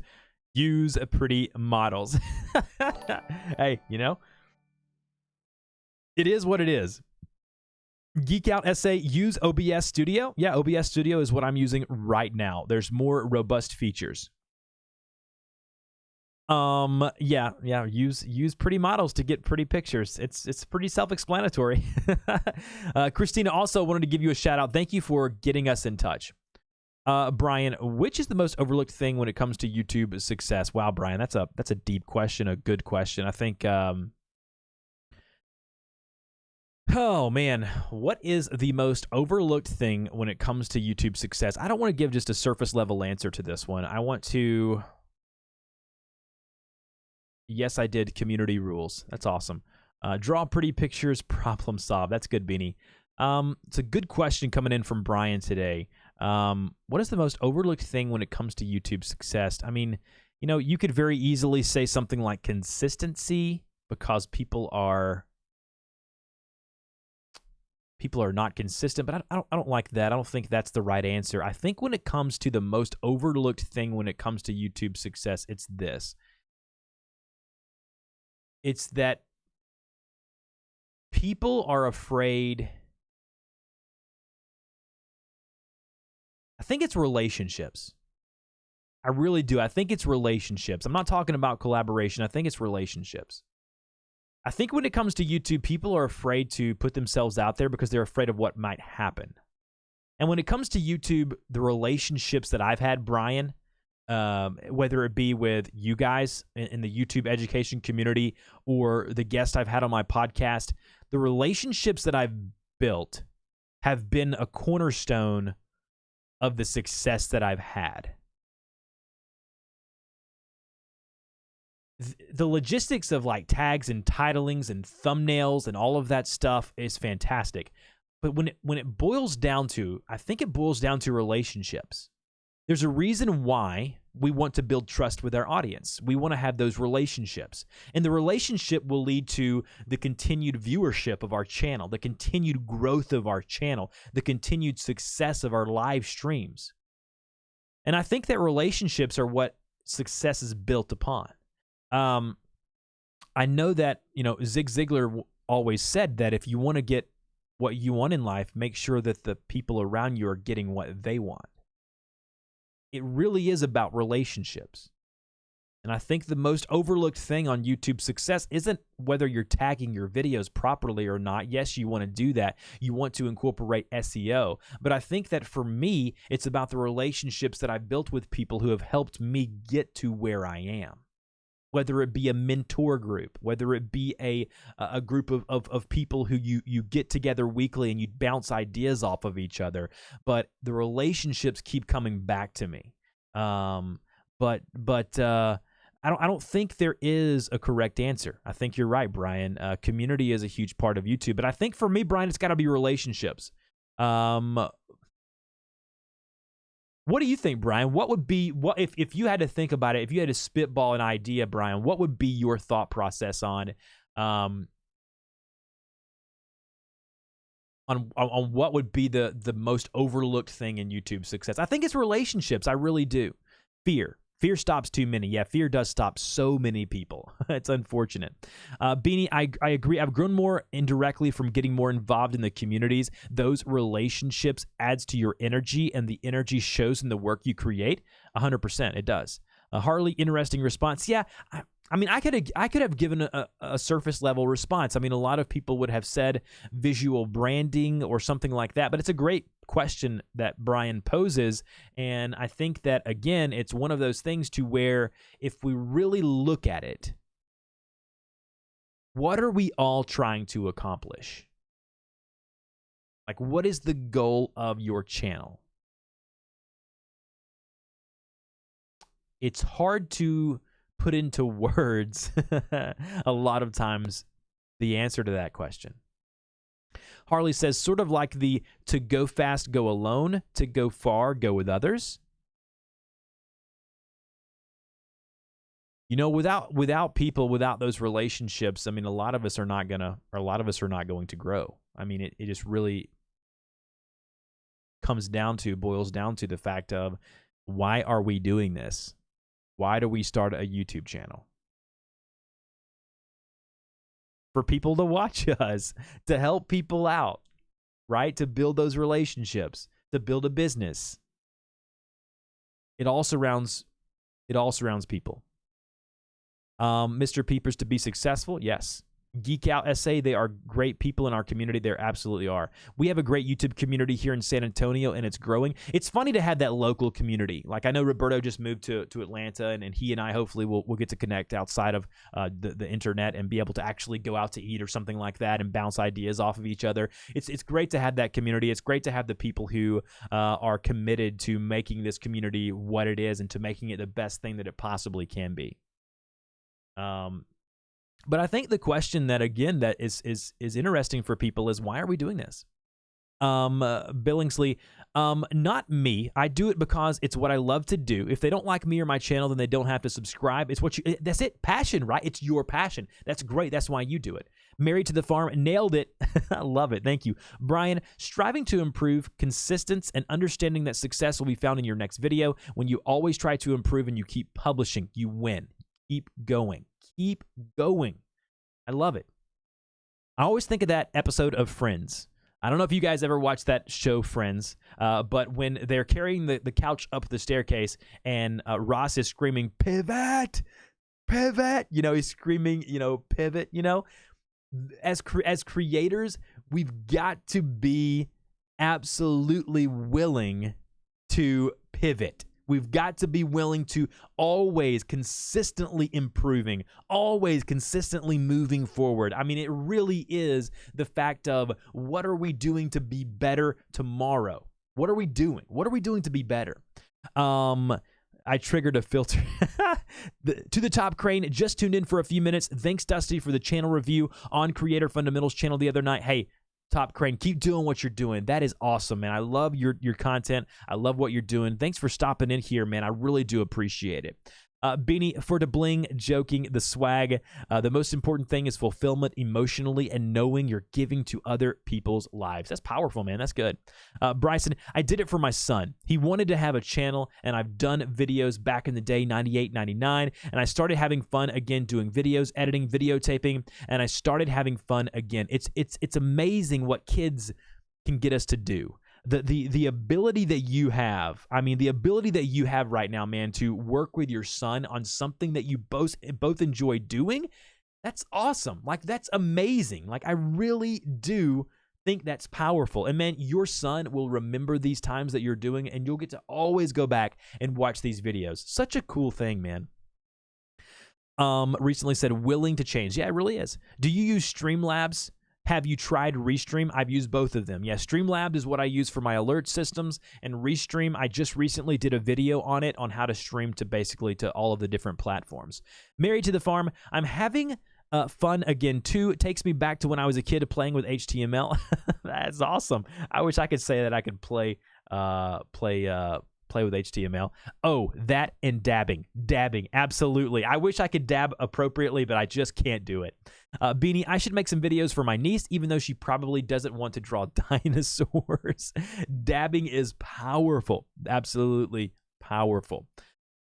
S1: use pretty models. Hey, it is what it is. Geek Out Essay, use OBS Studio. Yeah, OBS Studio is what I'm using right now. There's more robust features. Yeah. Use pretty models to get pretty pictures. It's pretty self-explanatory. Christina also wanted to give you a shout out. Thank you for getting us in touch. Brian, which is the most overlooked thing when it comes to YouTube success? Wow, Brian, that's a deep question, a good question. I think oh man, what is the most overlooked thing when it comes to YouTube success? I don't want to give just a surface level answer to this one. I want to Yes, I did. Community rules. That's awesome. Draw pretty pictures, problem solve. That's good, Beanie. It's a good question coming in from Brian today. What is the most overlooked thing when it comes to YouTube success? I mean, you could very easily say something like consistency, because people are not consistent, but I don't like that. I don't think that's the right answer. I think when it comes to the most overlooked thing when it comes to YouTube success, it's this. It's that people are afraid. I think it's relationships. I really do. I think it's relationships. I'm not talking about collaboration. I think it's relationships. I think when it comes to YouTube, people are afraid to put themselves out there because they're afraid of what might happen. And when it comes to YouTube, the relationships that I've had, Brian, whether it be with you guys in the YouTube education community or the guests I've had on my podcast, the relationships that I've built have been a cornerstone of the success that I've had. The logistics of like tags and titlings and thumbnails and all of that stuff is fantastic. But when it boils down to, I think it boils down to relationships. There's a reason why we want to build trust with our audience. We want to have those relationships. And the relationship will lead to the continued viewership of our channel, the continued growth of our channel, the continued success of our live streams. And I think that relationships are what success is built upon. I know that, Zig Ziglar always said that if you want to get what you want in life, make sure that the people around you are getting what they want. It really is about relationships. And I think the most overlooked thing on YouTube success isn't whether you're tagging your videos properly or not. Yes, you want to do that. You want to incorporate SEO. But I think that for me, it's about the relationships that I've built with people who have helped me get to where I am. Whether it be a mentor group, whether it be a group of people who you get together weekly and you bounce ideas off of each other, but the relationships keep coming back to me. But I don't think there is a correct answer. I think you're right, Brian. Community is a huge part of YouTube, but I think for me, Brian, it's got to be relationships. What do you think, Brian? What would be if you had to think about it? If you had to spitball an idea, Brian, what would be your thought process on what would be the most overlooked thing in YouTube success? I think it's relationships. I really do. Fear stops too many. Yeah, fear does stop so many people. It's unfortunate. Beanie, I agree. I've grown more indirectly from getting more involved in the communities. Those relationships adds to your energy, and the energy shows in the work you create. 100%, it does. Harley, interesting response. Yeah, I mean, I could have given a surface level response. I mean, a lot of people would have said visual branding or something like that, but it's a great question that Brian poses. And I think that, again, it's one of those things to where if we really look at it, what are we all trying to accomplish? Like, what is the goal of your channel? It's hard to put into words a lot of times the answer to that question. Harley says, sort of like the to go fast, go alone, to go far, go with others. Without people, without those relationships, I mean, a lot of us are not going to grow. I mean, it just really boils down to the fact of, why are we doing this? Why do we start a YouTube channel? For people to watch us, to help people out, right? To build those relationships, to build a business. It all surrounds people. Mr. Peepers to be successful, yes. Geek Out SA, they are great people in our community. They absolutely are. We have a great YouTube community here in San Antonio, and it's growing. It's funny to have that local community. Like, I know Roberto just moved to Atlanta, and he and I hopefully will get to connect outside of the internet and be able to actually go out to eat or something like that and bounce ideas off of each other. It's great to have that community. It's great to have the people who are committed to making this community what it is and to making it the best thing that it possibly can be. But I think the question that, again, that is interesting for people is, why are we doing this? Billingsley, not me. I do it because it's what I love to do. If they don't like me or my channel, then they don't have to subscribe. It's what you, that's it. Passion, right? It's your passion. That's great. That's why you do it. Married to the Farm, nailed it. I love it. Thank you. Brian, striving to improve, consistency, and understanding that success will be found in your next video. When you always try to improve and you keep publishing, you win. Keep going. Keep going. I love it. I always think of that episode of Friends. I don't know if you guys ever watched that show, Friends, but when they're carrying the couch up the staircase and Ross is screaming, pivot, pivot, you know, he's screaming, you know, pivot, you know. As creators, we've got to be absolutely willing to pivot. We've got to be willing to always consistently improving, always consistently moving forward. I mean, it really is the fact of, what are we doing to be better tomorrow? What are we doing? What are we doing to be better? I triggered a filter. To the Top Crane, just tuned in for a few minutes. Thanks, Dusty, for the channel review on Creator Fundamentals channel the other night. Hey, Top Crane, keep doing what you're doing. That is awesome, man. I love your content. I love what you're doing. Thanks for stopping in here, man. I really do appreciate it. Beanie, for the bling, joking, the swag. The most important thing is fulfillment emotionally and knowing you're giving to other people's lives. That's powerful, man. That's good. Bryson, I did it for my son. He wanted to have a channel, and I've done videos back in the day, 98, 99, and I started having fun again doing videos, editing, videotaping, and I started having fun again. It's amazing what kids can get us to do. The ability that you have, I mean, the ability that you have right now, man, to work with your son on something that you both enjoy doing, that's awesome. Like, that's amazing. Like, I really do think that's powerful. And man, your son will remember these times that you're doing, and you'll get to always go back and watch these videos. Such a cool thing, man. Recently said willing to change. Yeah, it really is. Do you use Streamlabs? Have you tried Restream? I've used both of them. Yeah, Streamlabs is what I use for my alert systems, and Restream, I just recently did a video on it, on how to stream to basically to all of the different platforms. Married to the Farm, I'm having fun again too. It takes me back to when I was a kid playing with HTML. That's awesome. I wish I could say that I could play with HTML. Oh, that and dabbing. Dabbing, absolutely. I wish I could dab appropriately, but I just can't do it. Beanie, I should make some videos for my niece, even though she probably doesn't want to draw dinosaurs. Dabbing is powerful. Absolutely powerful.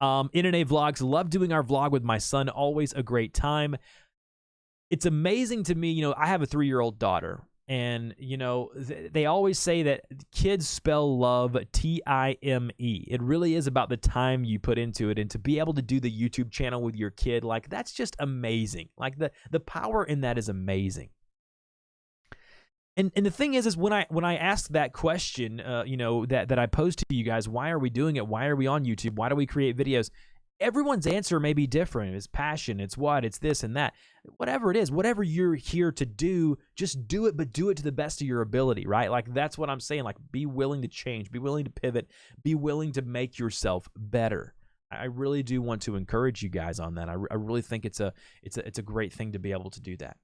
S1: NNA Vlogs, love doing our vlog with my son. Always a great time. It's amazing to me, you know, I have a 3-year-old daughter. And, you know, they always say that kids spell love Time. It really is about the time you put into it. And to be able to do the YouTube channel with your kid, like, that's just amazing. Like, the power in that is amazing. And the thing is when I ask that question, you know, that I posed to you guys, why are we doing it? Why are we on YouTube? Why do we create videos? Everyone's answer may be different. It's passion, it's what, it's this and that. Whatever it is, whatever you're here to do, just do it, but do it to the best of your ability, right? Like, that's what I'm saying. Like, be willing to change, be willing to pivot, be willing to make yourself better. I really do want to encourage you guys on that. I really think it's a great thing to be able to do that.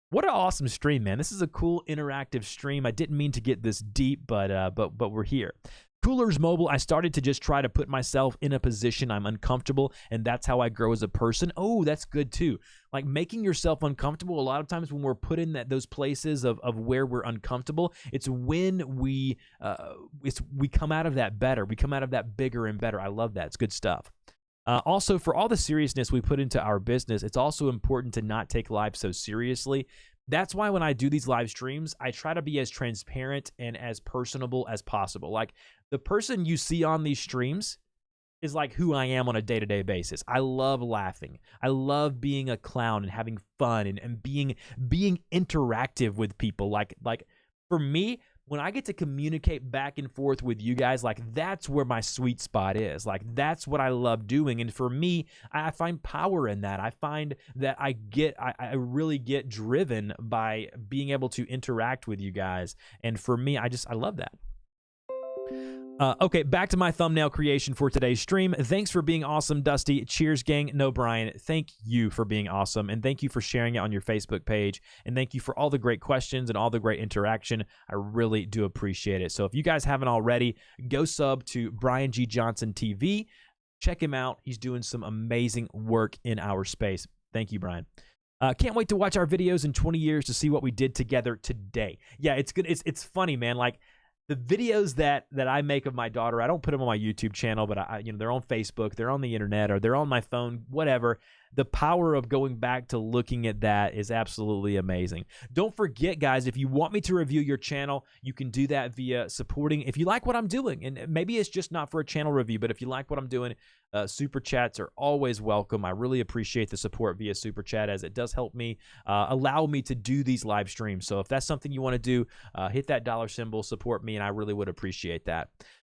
S1: What an awesome stream, man. This is a cool interactive stream. I didn't mean to get this deep, but we're here. Coolers Mobile, I started to just try to put myself in a position I'm uncomfortable, and that's how I grow as a person. Oh, that's good too. Like, making yourself uncomfortable, a lot of times when we're put in those places of where we're uncomfortable, it's when we come out of that better. We come out of that bigger and better. I love that. It's good stuff. Also, for all the seriousness we put into our business, it's also important to not take life so seriously. That's why when I do these live streams, I try to be as transparent and as personable as possible. Like, the person you see on these streams, is like who I am on a day-to-day basis. I love laughing. I love being a clown and having fun and being interactive with people. Like for me, when I get to communicate back and forth with you guys, like that's where my sweet spot is. Like that's what I love doing. And for me, I find power in that. I find that I really get driven by being able to interact with you guys. And for me, I love that. Okay, back to my thumbnail creation for today's stream. Thanks for being awesome, Dusty. Cheers, gang. No, Brian, thank you for being awesome, and thank you for sharing it on your Facebook page, and thank you for all the great questions and all the great interaction. I really do appreciate it. So if you guys haven't already, go sub to Brian G. Johnson TV. Check him out. He's doing some amazing work in our space. Thank you, Brian. Can't wait to watch our videos in 20 years to see what we did together today. Yeah, it's good. It's funny, man. Like, the videos that I make of my daughter, I don't put them on my YouTube channel, but they're on Facebook, they're on the internet, or they're on my phone, whatever. The power of going back to looking at that is absolutely amazing. Don't forget, guys, if you want me to review your channel, you can do that via supporting. If you like what I'm doing, and maybe it's just not for a channel review, but if you like what I'm doing, super chats are always welcome. I really appreciate the support via super chat, as it does help me, allow me to do these live streams. So if that's something you want to do, hit that dollar symbol, support me, and I really would appreciate that.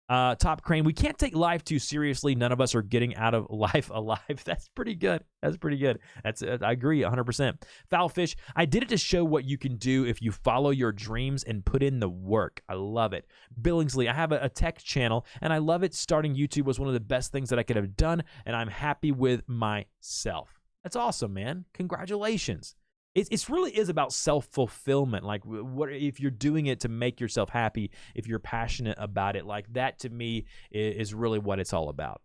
S1: Top Crane, we can't take life too seriously. None of us are getting out of life alive. That's pretty good. That's pretty good. I agree 100%. Foulfish, I did it to show what you can do if you follow your dreams and put in the work. I love it. Billingsley, I have a tech channel, and I love it. Starting YouTube was one of the best things that I could have done, and I'm happy with myself. That's awesome, man. Congratulations. It really is about self-fulfillment. Like, what if you're doing it to make yourself happy, if you're passionate about it, like that to me is really what it's all about.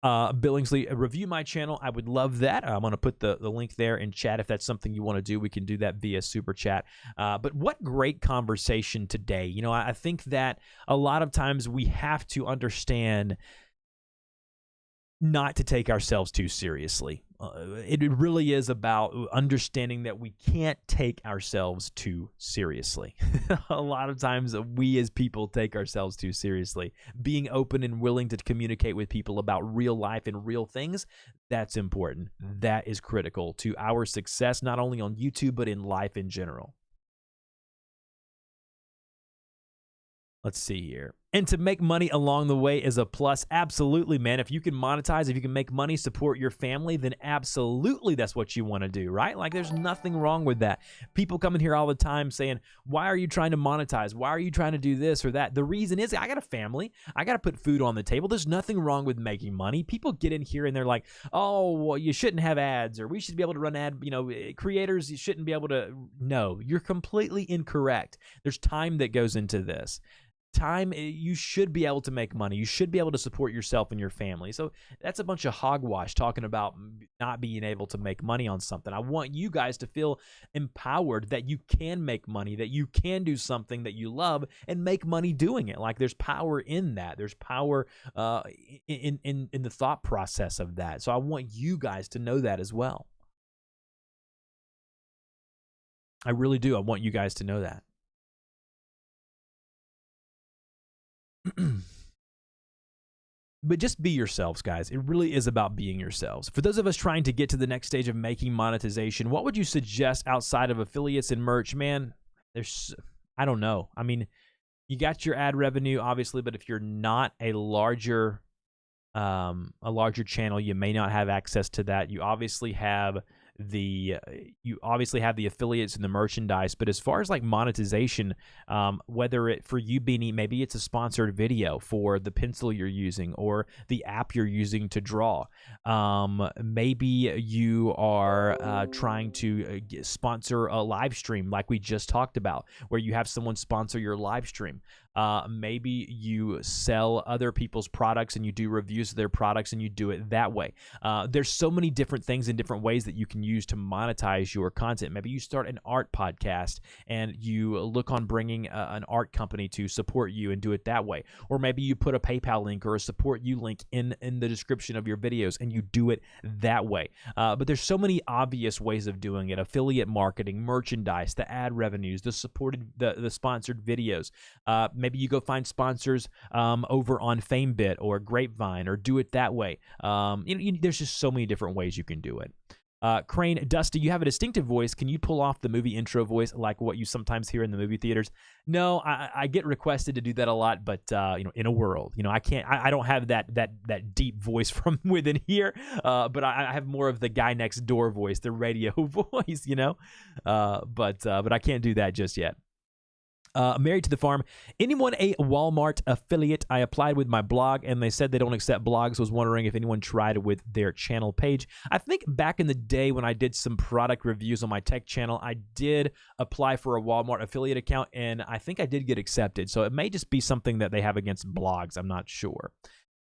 S1: Billingsley, review my channel. I would love that. I'm going to put the link there in chat. If that's something you want to do, we can do that via super chat. But what great conversation today. I think that a lot of times we have to understand not to take ourselves too seriously. It really is about understanding that we can't take ourselves too seriously. A lot of times we as people take ourselves too seriously. Being open and willing to communicate with people about real life and real things, that's important. That is critical to our success, not only on YouTube, but in life in general. Let's see here. And to make money along the way is a plus. Absolutely, man. If you can monetize, if you can make money, support your family, then absolutely that's what you want to do, right? Like, there's nothing wrong with that. People come in here all the time saying, why are you trying to monetize? Why are you trying to do this or that? The reason is, I got a family. I got to put food on the table. There's nothing wrong with making money. People get in here and they're like, oh, well, you shouldn't have ads, or we should be able to run creators, you shouldn't be able to. No, you're completely incorrect. There's time that goes into this. Time, you should be able to make money. You should be able to support yourself and your family. So that's a bunch of hogwash talking about not being able to make money on something. I want you guys to feel empowered that you can make money, that you can do something that you love and make money doing it. Like, there's power in that. There's power in the thought process of that. So I want you guys to know that as well. I really do. I want you guys to know that. But just be yourselves, guys. It really is about being yourselves. For those of us trying to get to the next stage of making monetization, what would you suggest outside of affiliates and merch? Man, I don't know. I mean, you got your ad revenue, obviously, but if you're not a larger channel, you may not have access to that. You obviously have the affiliates and the merchandise, but as far as like monetization, whether it for you, Beanie, maybe it's a sponsored video for the pencil you're using or the app you're using to draw. Maybe you are trying to sponsor a live stream like we just talked about, where you have someone sponsor your live stream. Maybe you sell other people's products and you do reviews of their products and you do it that way. There's so many different things and different ways that you can use to monetize your content. Maybe you start an art podcast and you look on bringing an art company to support you and do it that way. Or maybe you put a PayPal link or a support you link in the description of your videos and you do it that way. But there's so many obvious ways of doing it. Affiliate marketing, merchandise, the ad revenues, the sponsored videos. Maybe you go find sponsors over on FameBit or Grapevine, or do it that way. There's just so many different ways you can do it. Crane, Dusty, you have a distinctive voice. Can you pull off the movie intro voice like what you sometimes hear in the movie theaters? No, I get requested to do that a lot, but in a world, I can't. I don't have that deep voice from within here. But I have more of the guy next door voice, the radio voice. But I can't do that just yet. Married to the Farm. Anyone a Walmart affiliate? I applied with my blog, and they said they don't accept blogs. Was wondering if anyone tried with their channel page. I think back in the day when I did some product reviews on my tech channel, I did apply for a Walmart affiliate account, and I think I did get accepted. So it may just be something that they have against blogs. I'm not sure.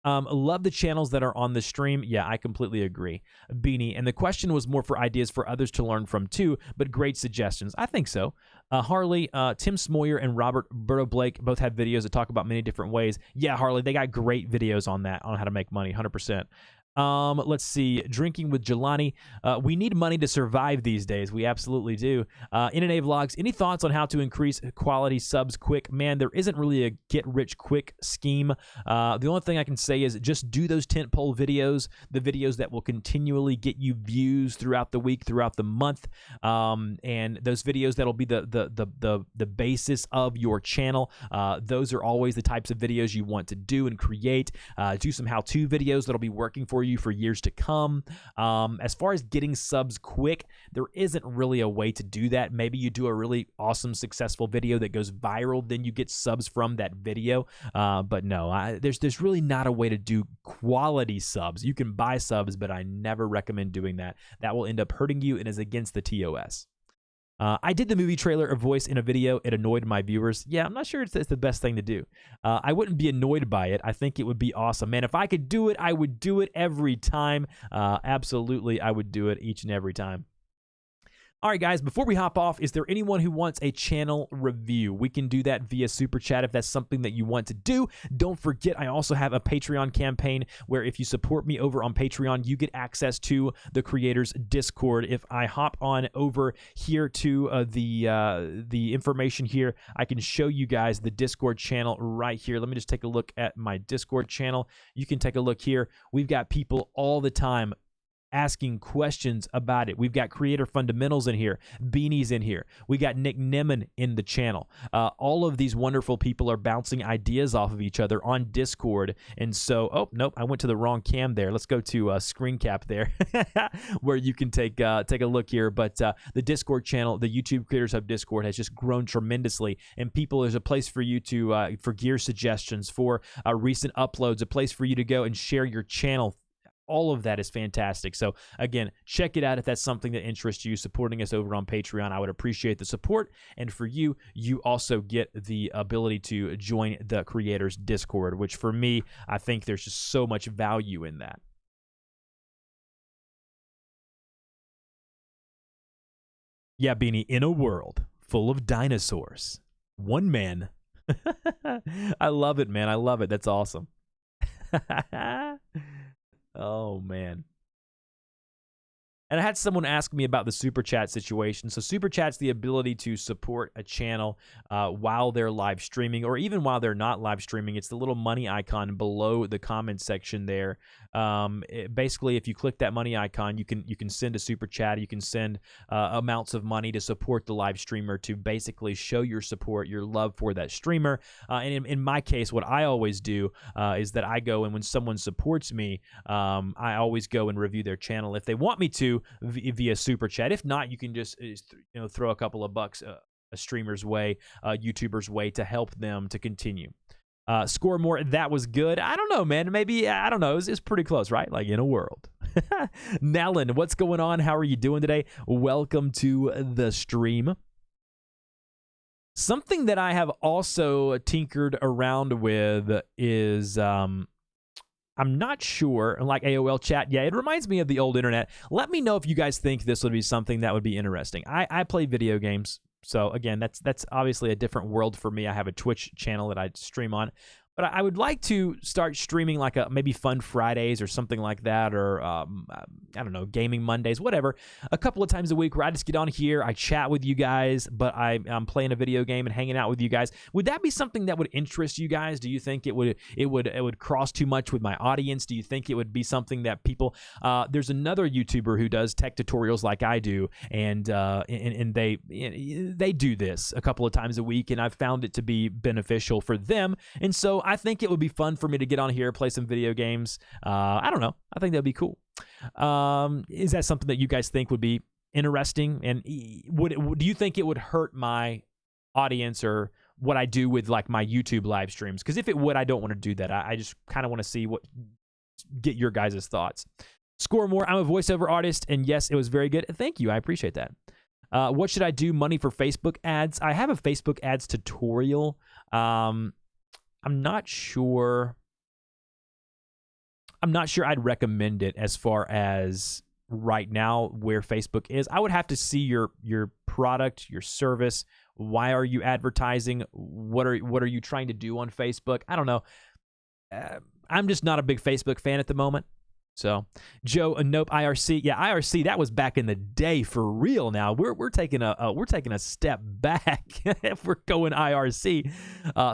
S1: Love the channels that are on the stream. Yeah, I completely agree. Beanie, and the question was more for ideas for others to learn from too, but great suggestions. I think so. Harley, Tim Smoyer and Roberto Blake both have videos that talk about many different ways. Yeah, Harley, they got great videos on that, on how to make money, 100%. Let's see. Drinking with Jelani. We need money to survive these days. We absolutely do. NNA Vlogs. Any thoughts on how to increase quality subs quick? Man, there isn't really a get-rich-quick scheme. The only thing I can say is just do those tentpole videos, the videos that will continually get you views throughout the week, throughout the month, and those videos that'll be the basis of your channel. Those are always the types of videos you want to do and create. Do some how-to videos that'll be working for you for years to come. As far as getting subs quick, there isn't really a way to do that. Maybe you do a really awesome, successful video that goes viral, then you get subs from that video. But no, there's really not a way to do quality subs. You can buy subs, but I never recommend doing that. That will end up hurting you and is against the TOS. I did the movie trailer voice in a video. It annoyed my viewers. Yeah, I'm not sure it's the best thing to do. I wouldn't be annoyed by it. I think it would be awesome. Man, if I could do it, I would do it every time. Absolutely, I would do it each and every time. All right, guys, before we hop off, is there anyone who wants a channel review? We can do that via Super Chat if that's something that you want to do. Don't forget, I also have a Patreon campaign where if you support me over on Patreon, you get access to the creators' Discord. If I hop on over here to the information here, I can show you guys the Discord channel right here. Let me just take a look at my Discord channel. You can take a look here. We've got people all the time asking questions about it. We've got Creator Fundamentals in here, Beanie's in here. We got Nick Nemon in the channel. All of these wonderful people are bouncing ideas off of each other on Discord. And so, oh, nope, I went to the wrong cam there. Let's go to Screencap there, where you can take a look here. But the Discord channel, the YouTube Creators Hub Discord, has just grown tremendously. And people, there's a place for you to, for gear suggestions, for recent uploads, a place for you to go and share your channel. All of that is fantastic. So again, check it out if that's something that interests you. Supporting us over on Patreon, I would appreciate the support. And for you, you also get the ability to join the creators Discord, which for me, I think there's just so much value in that. Yeah, Beanie, in a world full of dinosaurs, one man. I love it, man. I love it. That's awesome. Oh, man. And I had someone ask me about the Super Chat situation. So Super Chat's the ability to support a channel while they're live streaming, or even while they're not live streaming. It's the little money icon below the comment section there. Basically, if you click that money icon, you can send a Super Chat. You can send amounts of money to support the live streamer, to basically show your support, your love for that streamer. And in my case, what I always do is that I go, and when someone supports me, I always go and review their channel if they want me to, via Super Chat. If not, you can just throw a couple of bucks a streamer's way, a YouTuber's way, to help them to continue. Score more. That was good. I don't know, man. Maybe, I don't know. It's pretty close, right? Like in a world. Nalin, what's going on? How are you doing today? Welcome to the stream. Something that I have also tinkered around with is I'm not sure, like AOL chat. Yeah, it reminds me of the old internet. Let me know if you guys think this would be something that would be interesting. I play video games, so again, that's obviously a different world for me. I have a Twitch channel that I stream on. But I would like to start streaming like maybe Fun Fridays or something like that, or I don't know, Gaming Mondays, whatever, a couple of times a week where I just get on here, I chat with you guys, but I'm playing a video game and hanging out with you guys. Would that be something that would interest you guys? Do you think it would cross too much with my audience? Do you think it would be something that people? There's another YouTuber who does tech tutorials like I do, and they do this a couple of times a week, and I've found it to be beneficial for them. And so I think it would be fun for me to get on here, play some video games. I don't know. I think that'd be cool. Is that something that you guys think would be interesting? And do you think it would hurt my audience or what I do with like my YouTube live streams? Because if it would, I don't want to do that. I just kind of want to get your guys' thoughts. Score more. I'm a voiceover artist, and yes, it was very good. Thank you. I appreciate that. What should I do? Money for Facebook ads. I have a Facebook ads tutorial. I'm not sure I'd recommend it as far as right now where Facebook is. I would have to see your product, your service. Why are you advertising? What are you trying to do on Facebook? I don't know. I'm just not a big Facebook fan at the moment. So, Joe, nope, IRC. Yeah, IRC, that was back in the day for real now. We're taking a step back if we're going IRC.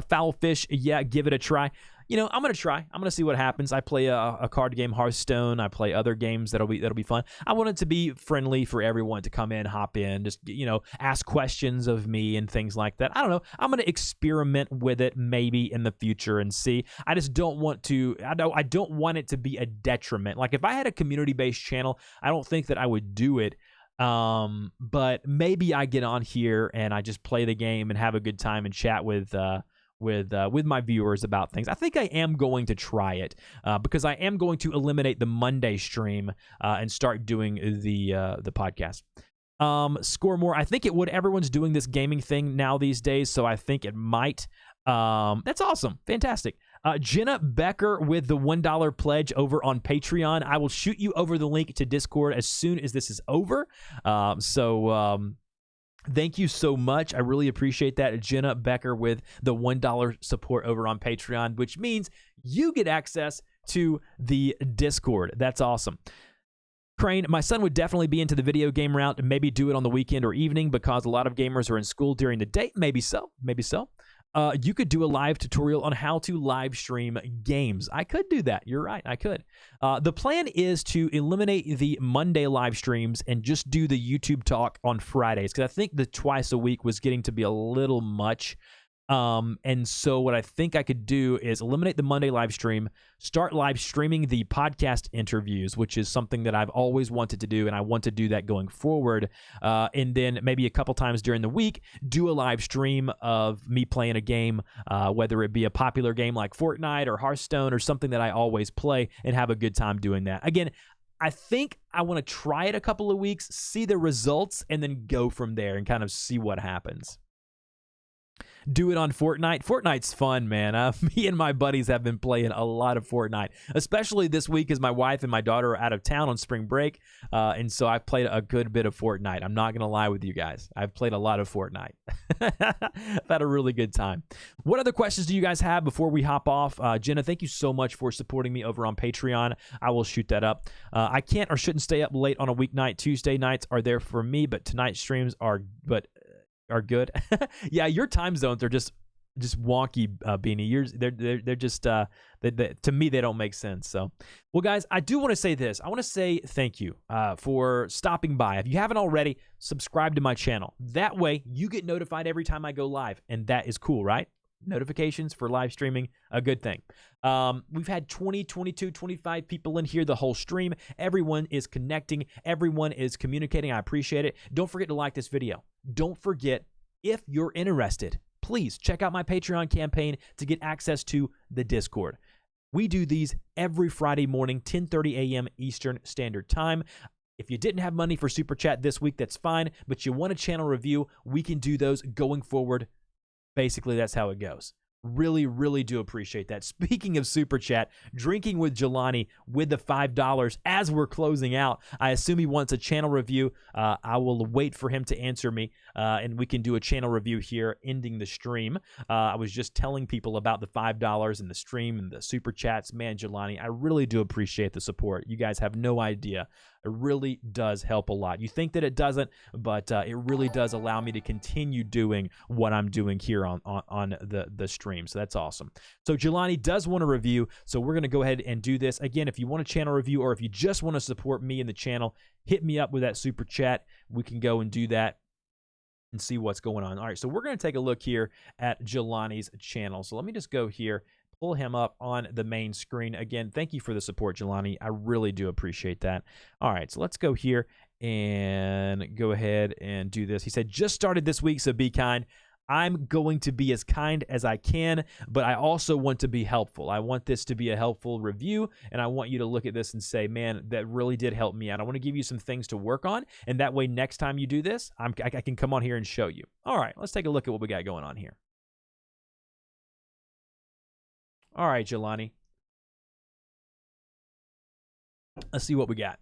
S1: Foul Fish, yeah, give it a try. You know, I'm going to try. I'm going to see what happens. I play a card game, Hearthstone. I play other games that'll be fun. I want it to be friendly for everyone to come in, hop in, just, you know, ask questions of me and things like that. I don't know. I'm going to experiment with it maybe in the future and see. I just don't want to, I don't want it to be a detriment. Like if I had a community-based channel, I don't think that I would do it. But maybe I get on here and I just play the game and have a good time and chat with my viewers about things. I think I am going to try it because I am going to eliminate the Monday stream and start doing the podcast. Score more. I think it would. Everyone's doing this gaming thing now these days, so I think it might. That's awesome. Fantastic. Jenna Becker with the $1 pledge over on Patreon. I will shoot you over the link to Discord as soon as this is over. Thank you so much. I really appreciate that. Jenna Becker with the $1 support over on Patreon, which means you get access to the Discord. That's awesome. Crane, my son would definitely be into the video game route and maybe do it on the weekend or evening because a lot of gamers are in school during the day. Maybe so. Maybe so. You could do a live tutorial on how to live stream games. I could do that. You're right. I could. The plan is to eliminate the Monday live streams and just do the YouTube talk on Fridays because I think the twice a week was getting to be a little much. And so what I think I could do is eliminate the Monday live stream, start live streaming the podcast interviews, which is something that I've always wanted to do, and I want to do that going forward. And then maybe a couple times during the week, do a live stream of me playing a game, whether it be a popular game like Fortnite or Hearthstone or something that I always play, and have a good time doing that. Again, I think I want to try it a couple of weeks, see the results, and then go from there and kind of see what happens. Do it on Fortnite. Fortnite's fun, man. Me and my buddies have been playing a lot of Fortnite, especially this week as my wife and my daughter are out of town on spring break. And so I've played a good bit of Fortnite. I'm not going to lie with you guys. I've played a lot of Fortnite. I've had a really good time. What other questions do you guys have before we hop off? Jenna, thank you so much for supporting me over on Patreon. I will shoot that up. I can't or shouldn't stay up late on a weeknight. Tuesday nights are there for me, but tonight's streams are good. Yeah, your time zones are just wonky, Beanie. They're just to me they don't make sense. So, well, guys, I do want to say this. I want to say thank you for stopping by. If you haven't already, subscribe to my channel. That way, you get notified every time I go live, and that is cool, right? Notifications for live streaming, a good thing. We've had 20, 22, 25 people in here the whole stream. Everyone is connecting. Everyone is communicating. I appreciate it. Don't forget to like this video. Don't forget, if you're interested, please check out my Patreon campaign to get access to the Discord. We do these every Friday morning, 10:30 a.m. Eastern Standard Time. If you didn't have money for Super Chat this week, that's fine, but you want a channel review, we can do those going forward. Basically, that's how it goes. Really, really do appreciate that. Speaking of Super Chat, Drinking with Jelani with the $5 as we're closing out. I assume he wants a channel review. I will wait for him to answer me, and we can do a channel review here, ending the stream. I was just telling people about the $5 and the stream and the Super Chats. Man, Jelani, I really do appreciate the support. You guys have no idea. It really does help a lot. You think that it doesn't, but it really does allow me to continue doing what I'm doing here on the stream. So that's awesome. So Jelani does want a review, so we're going to go ahead and do this. Again, if you want a channel review or if you just want to support me in the channel, hit me up with that Super Chat. We can go and do that and see what's going on. All right, so we're going to take a look here at Jelani's channel. So let me just go here, pull him up on the main screen. Again, thank you for the support, Jelani. I really do appreciate that. All right, so let's go here and go ahead and do this. He said, just started this week, so be kind. I'm going to be as kind as I can, but I also want to be helpful. I want this to be a helpful review, and I want you to look at this and say, man, that really did help me out. I want to give you some things to work on, and that way next time you do this, I can come on here and show you. All right, let's take a look at what we got going on here. All right, Jelani. Let's see what we got.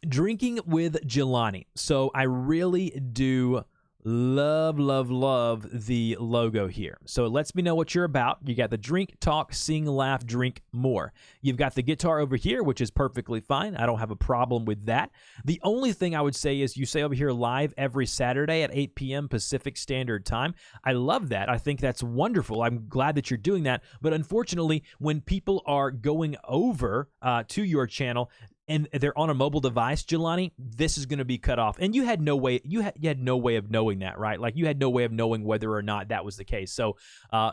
S1: Drinking with Jelani. So I really do love the logo here. So it lets me know what you're about. You got the drink, talk, sing, laugh, drink more. You've got the guitar over here, which is perfectly fine. I don't have a problem with that. The only thing I would say is you say over here live every Saturday at 8 p.m. Pacific Standard Time. I love that. I think that's wonderful. I'm glad that you're doing that. But unfortunately, when people are going over to your channel, and they're on a mobile device, Jelani, this is going to be cut off. And you had no way, you had no way of knowing that, right? Like you had no way of knowing whether or not that was the case. So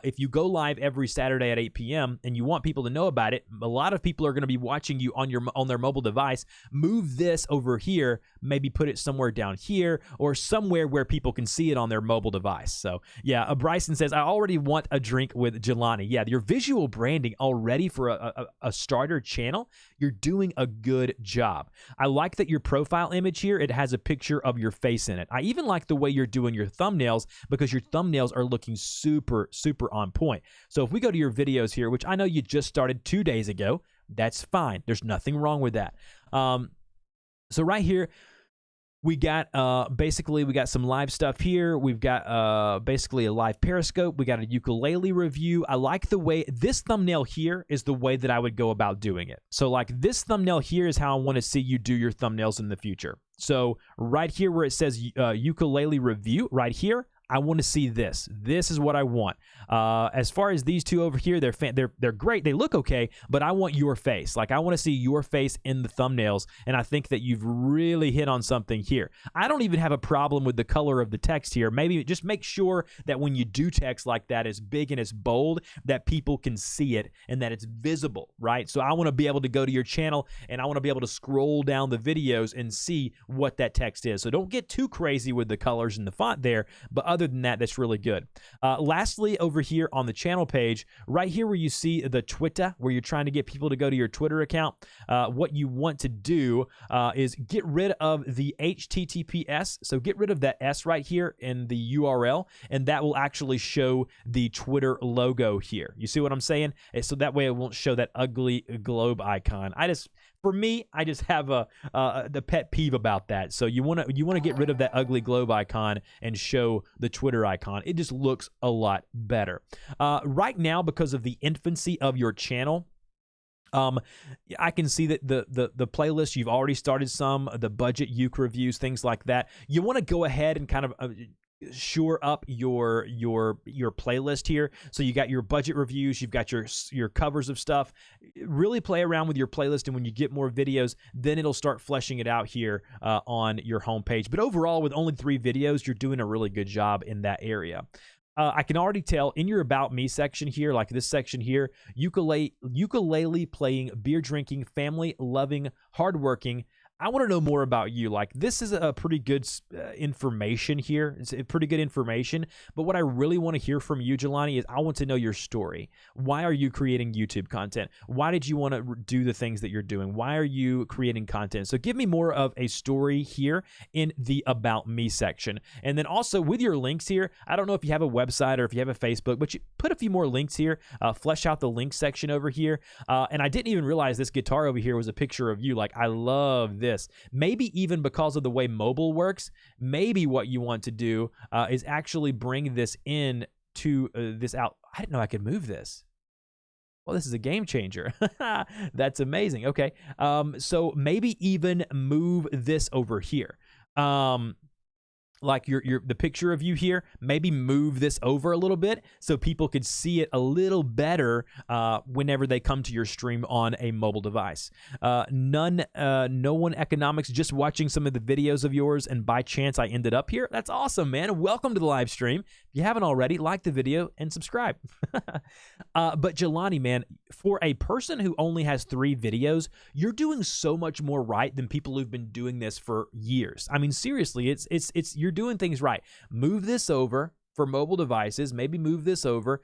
S1: if you go live every Saturday at 8 p.m. and you want people to know about it, a lot of people are going to be watching you on their mobile device. Move this over here, maybe put it somewhere down here or somewhere where people can see it on their mobile device. So yeah, Bryson says, I already want a drink with Jelani. Yeah, your visual branding already for a starter channel, you're doing a good job. I like that your profile image here, it has a picture of your face in it. I even like the way you're doing your thumbnails because your thumbnails are looking super on point. So if we go to your videos here, which I know you just started 2 days ago, that's fine. There's nothing wrong with that. So right here, we got basically we got some live stuff here. We've got basically a live Periscope. We got a ukulele review. I like the way this thumbnail here is the way that I would go about doing it. So like this thumbnail here is how I want to see you do your thumbnails in the future. So right here where it says ukulele review, right here, I want to see this. This is what I want. As far as these two over here, they're great. They look okay, but I want your face. Like I want to see your face in the thumbnails, and I think that you've really hit on something here. I don't even have a problem with the color of the text here. Maybe just make sure that when you do text like that, it's big and it's bold, that people can see it and that it's visible, right? So I want to be able to go to your channel and I want to be able to scroll down the videos and see what that text is. So don't get too crazy with the colors and the font there, but other than that, that's really good. Lastly, over here on the channel page, right here where you see the Twitter, where you're trying to get people to go to your Twitter account, what you want to do is get rid of the HTTPS. So get rid of that S right here in the URL, and that will actually show the Twitter logo here. You see what I'm saying? So that way it won't show that ugly globe icon. For me, I just have the pet peeve about that. So you want to get rid of that ugly globe icon and show the Twitter icon. It just looks a lot better. Right now, because of the infancy of your channel, I can see that the playlist, you've already started some, the budget uke reviews, things like that. You want to go ahead and kind of shore up your playlist here. So you got your budget reviews, you've got your covers of stuff. Really play around with your playlist, and when you get more videos, then it'll start fleshing it out here on your homepage. But overall, with only 3 videos, you're doing a really good job in that area. I can already tell in your About Me section here, like this section here, ukulele playing, beer drinking, family loving, hardworking. I want to know more about you. Like, this is a pretty good information here. It's pretty good information. But what I really want to hear from you, Jelani, is I want to know your story. Why are you creating YouTube content? Why did you want to do the things that you're doing? Why are you creating content? So give me more of a story here in the About Me section. And then also with your links here, I don't know if you have a website or if you have a Facebook, but you put a few more links here. Flesh out the link section over here. And I didn't even realize this guitar over here was a picture of you. Like, I love this. Maybe even because of the way mobile works, maybe what you want to do is actually bring this in to this out. I didn't know I could move this. Well, this is a game changer. That's amazing. Okay. So maybe even move this over here. Like the picture of you here, maybe move this over a little bit so people could see it a little better whenever they come to your stream on a mobile device. No one economics, just watching some of the videos of yours, and by chance I ended up here. That's awesome, man. Welcome to the live stream. If you haven't already, like the video and subscribe. But Jelani, man, for a person who only has 3 videos, you're doing so much more right than people who've been doing this for years. I mean, seriously, you're doing things right. Move this over for mobile devices. Maybe move this over.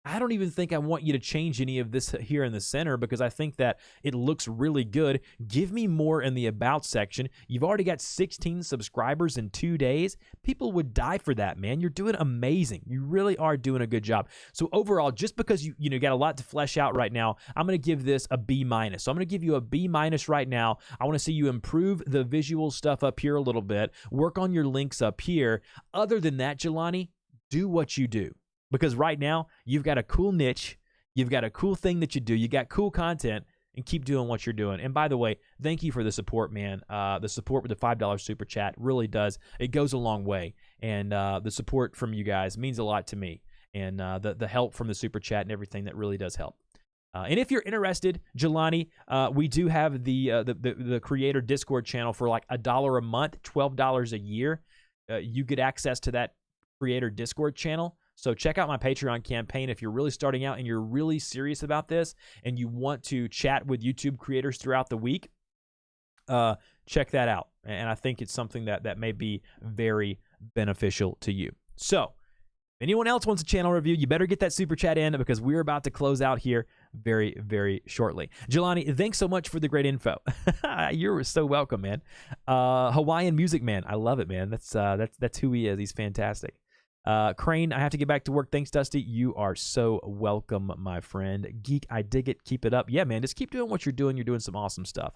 S1: I don't even think I want you to change any of this here in the center because I think that it looks really good. Give me more in the About section. You've already got 16 subscribers in 2 days. People would die for that, man. You're doing amazing. You really are doing a good job. So overall, just because you got a lot to flesh out right now, I'm going to give this a B-. So I'm going to give you a B- right now. I want to see you improve the visual stuff up here a little bit. Work on your links up here. Other than that, Jelani, do what you do. Because right now, you've got a cool niche, you've got a cool thing that you do, you got cool content, and keep doing what you're doing. And by the way, thank you for the support, man. The support with the $5 super chat really does. It goes a long way. And the support from you guys means a lot to me. And the help from the super chat and everything, that really does help. And if you're interested, Jelani, we do have the creator Discord channel for like $1 a month, $12 a year. You get access to that creator Discord channel. So check out my Patreon campaign if you're really starting out and you're really serious about this and you want to chat with YouTube creators throughout the week. Check that out. And I think it's something that may be very beneficial to you. So if anyone else wants a channel review, you better get that super chat in because we're about to close out here very, very shortly. Jelani, thanks so much for the great info. You're so welcome, man. Hawaiian Music Man. I love it, man. That's who he is. He's fantastic. Crane, I have to get back to work. Thanks, Dusty. You are so welcome, my friend. Geek, I dig it. Keep it up. Yeah, man, just keep doing what you're doing. You're doing some awesome stuff.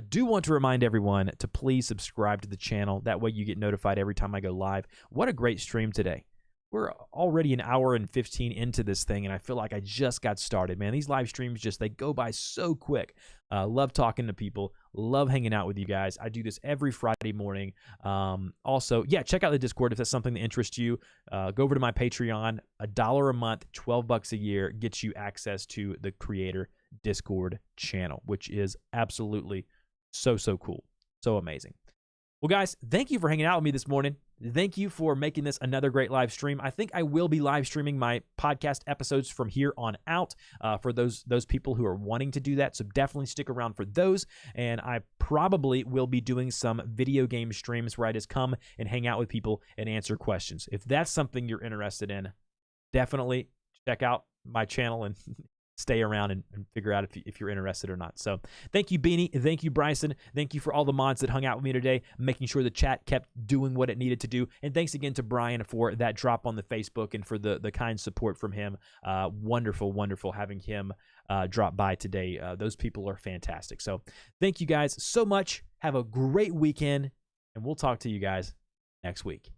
S1: Do want to remind everyone to please subscribe to the channel. That way you get notified every time I go live. What a great stream today. We're already an hour and 15 into this thing, and I feel like I just got started, man. These live streams they go by so quick. Love talking to people. Love hanging out with you guys. I do this every Friday morning. Also, yeah, check out the Discord if that's something that interests you. Go over to my Patreon. $1 a month, $12 a year gets you access to the Creator Discord channel, which is absolutely so cool. So amazing. Well, guys, thank you for hanging out with me this morning. Thank you for making this another great live stream. I think I will be live streaming my podcast episodes from here on out for those people who are wanting to do that. So definitely stick around for those. And I probably will be doing some video game streams where I just come and hang out with people and answer questions. If that's something you're interested in, definitely check out my channel and stay around and figure out if you're interested or not. So thank you, Beanie. Thank you, Bryson. Thank you for all the mods that hung out with me today, making sure the chat kept doing what it needed to do. And thanks again to Brian for that drop on the Facebook and for the kind support from him. Wonderful having him drop by today. Those people are fantastic. So thank you guys so much. Have a great weekend, and we'll talk to you guys next week.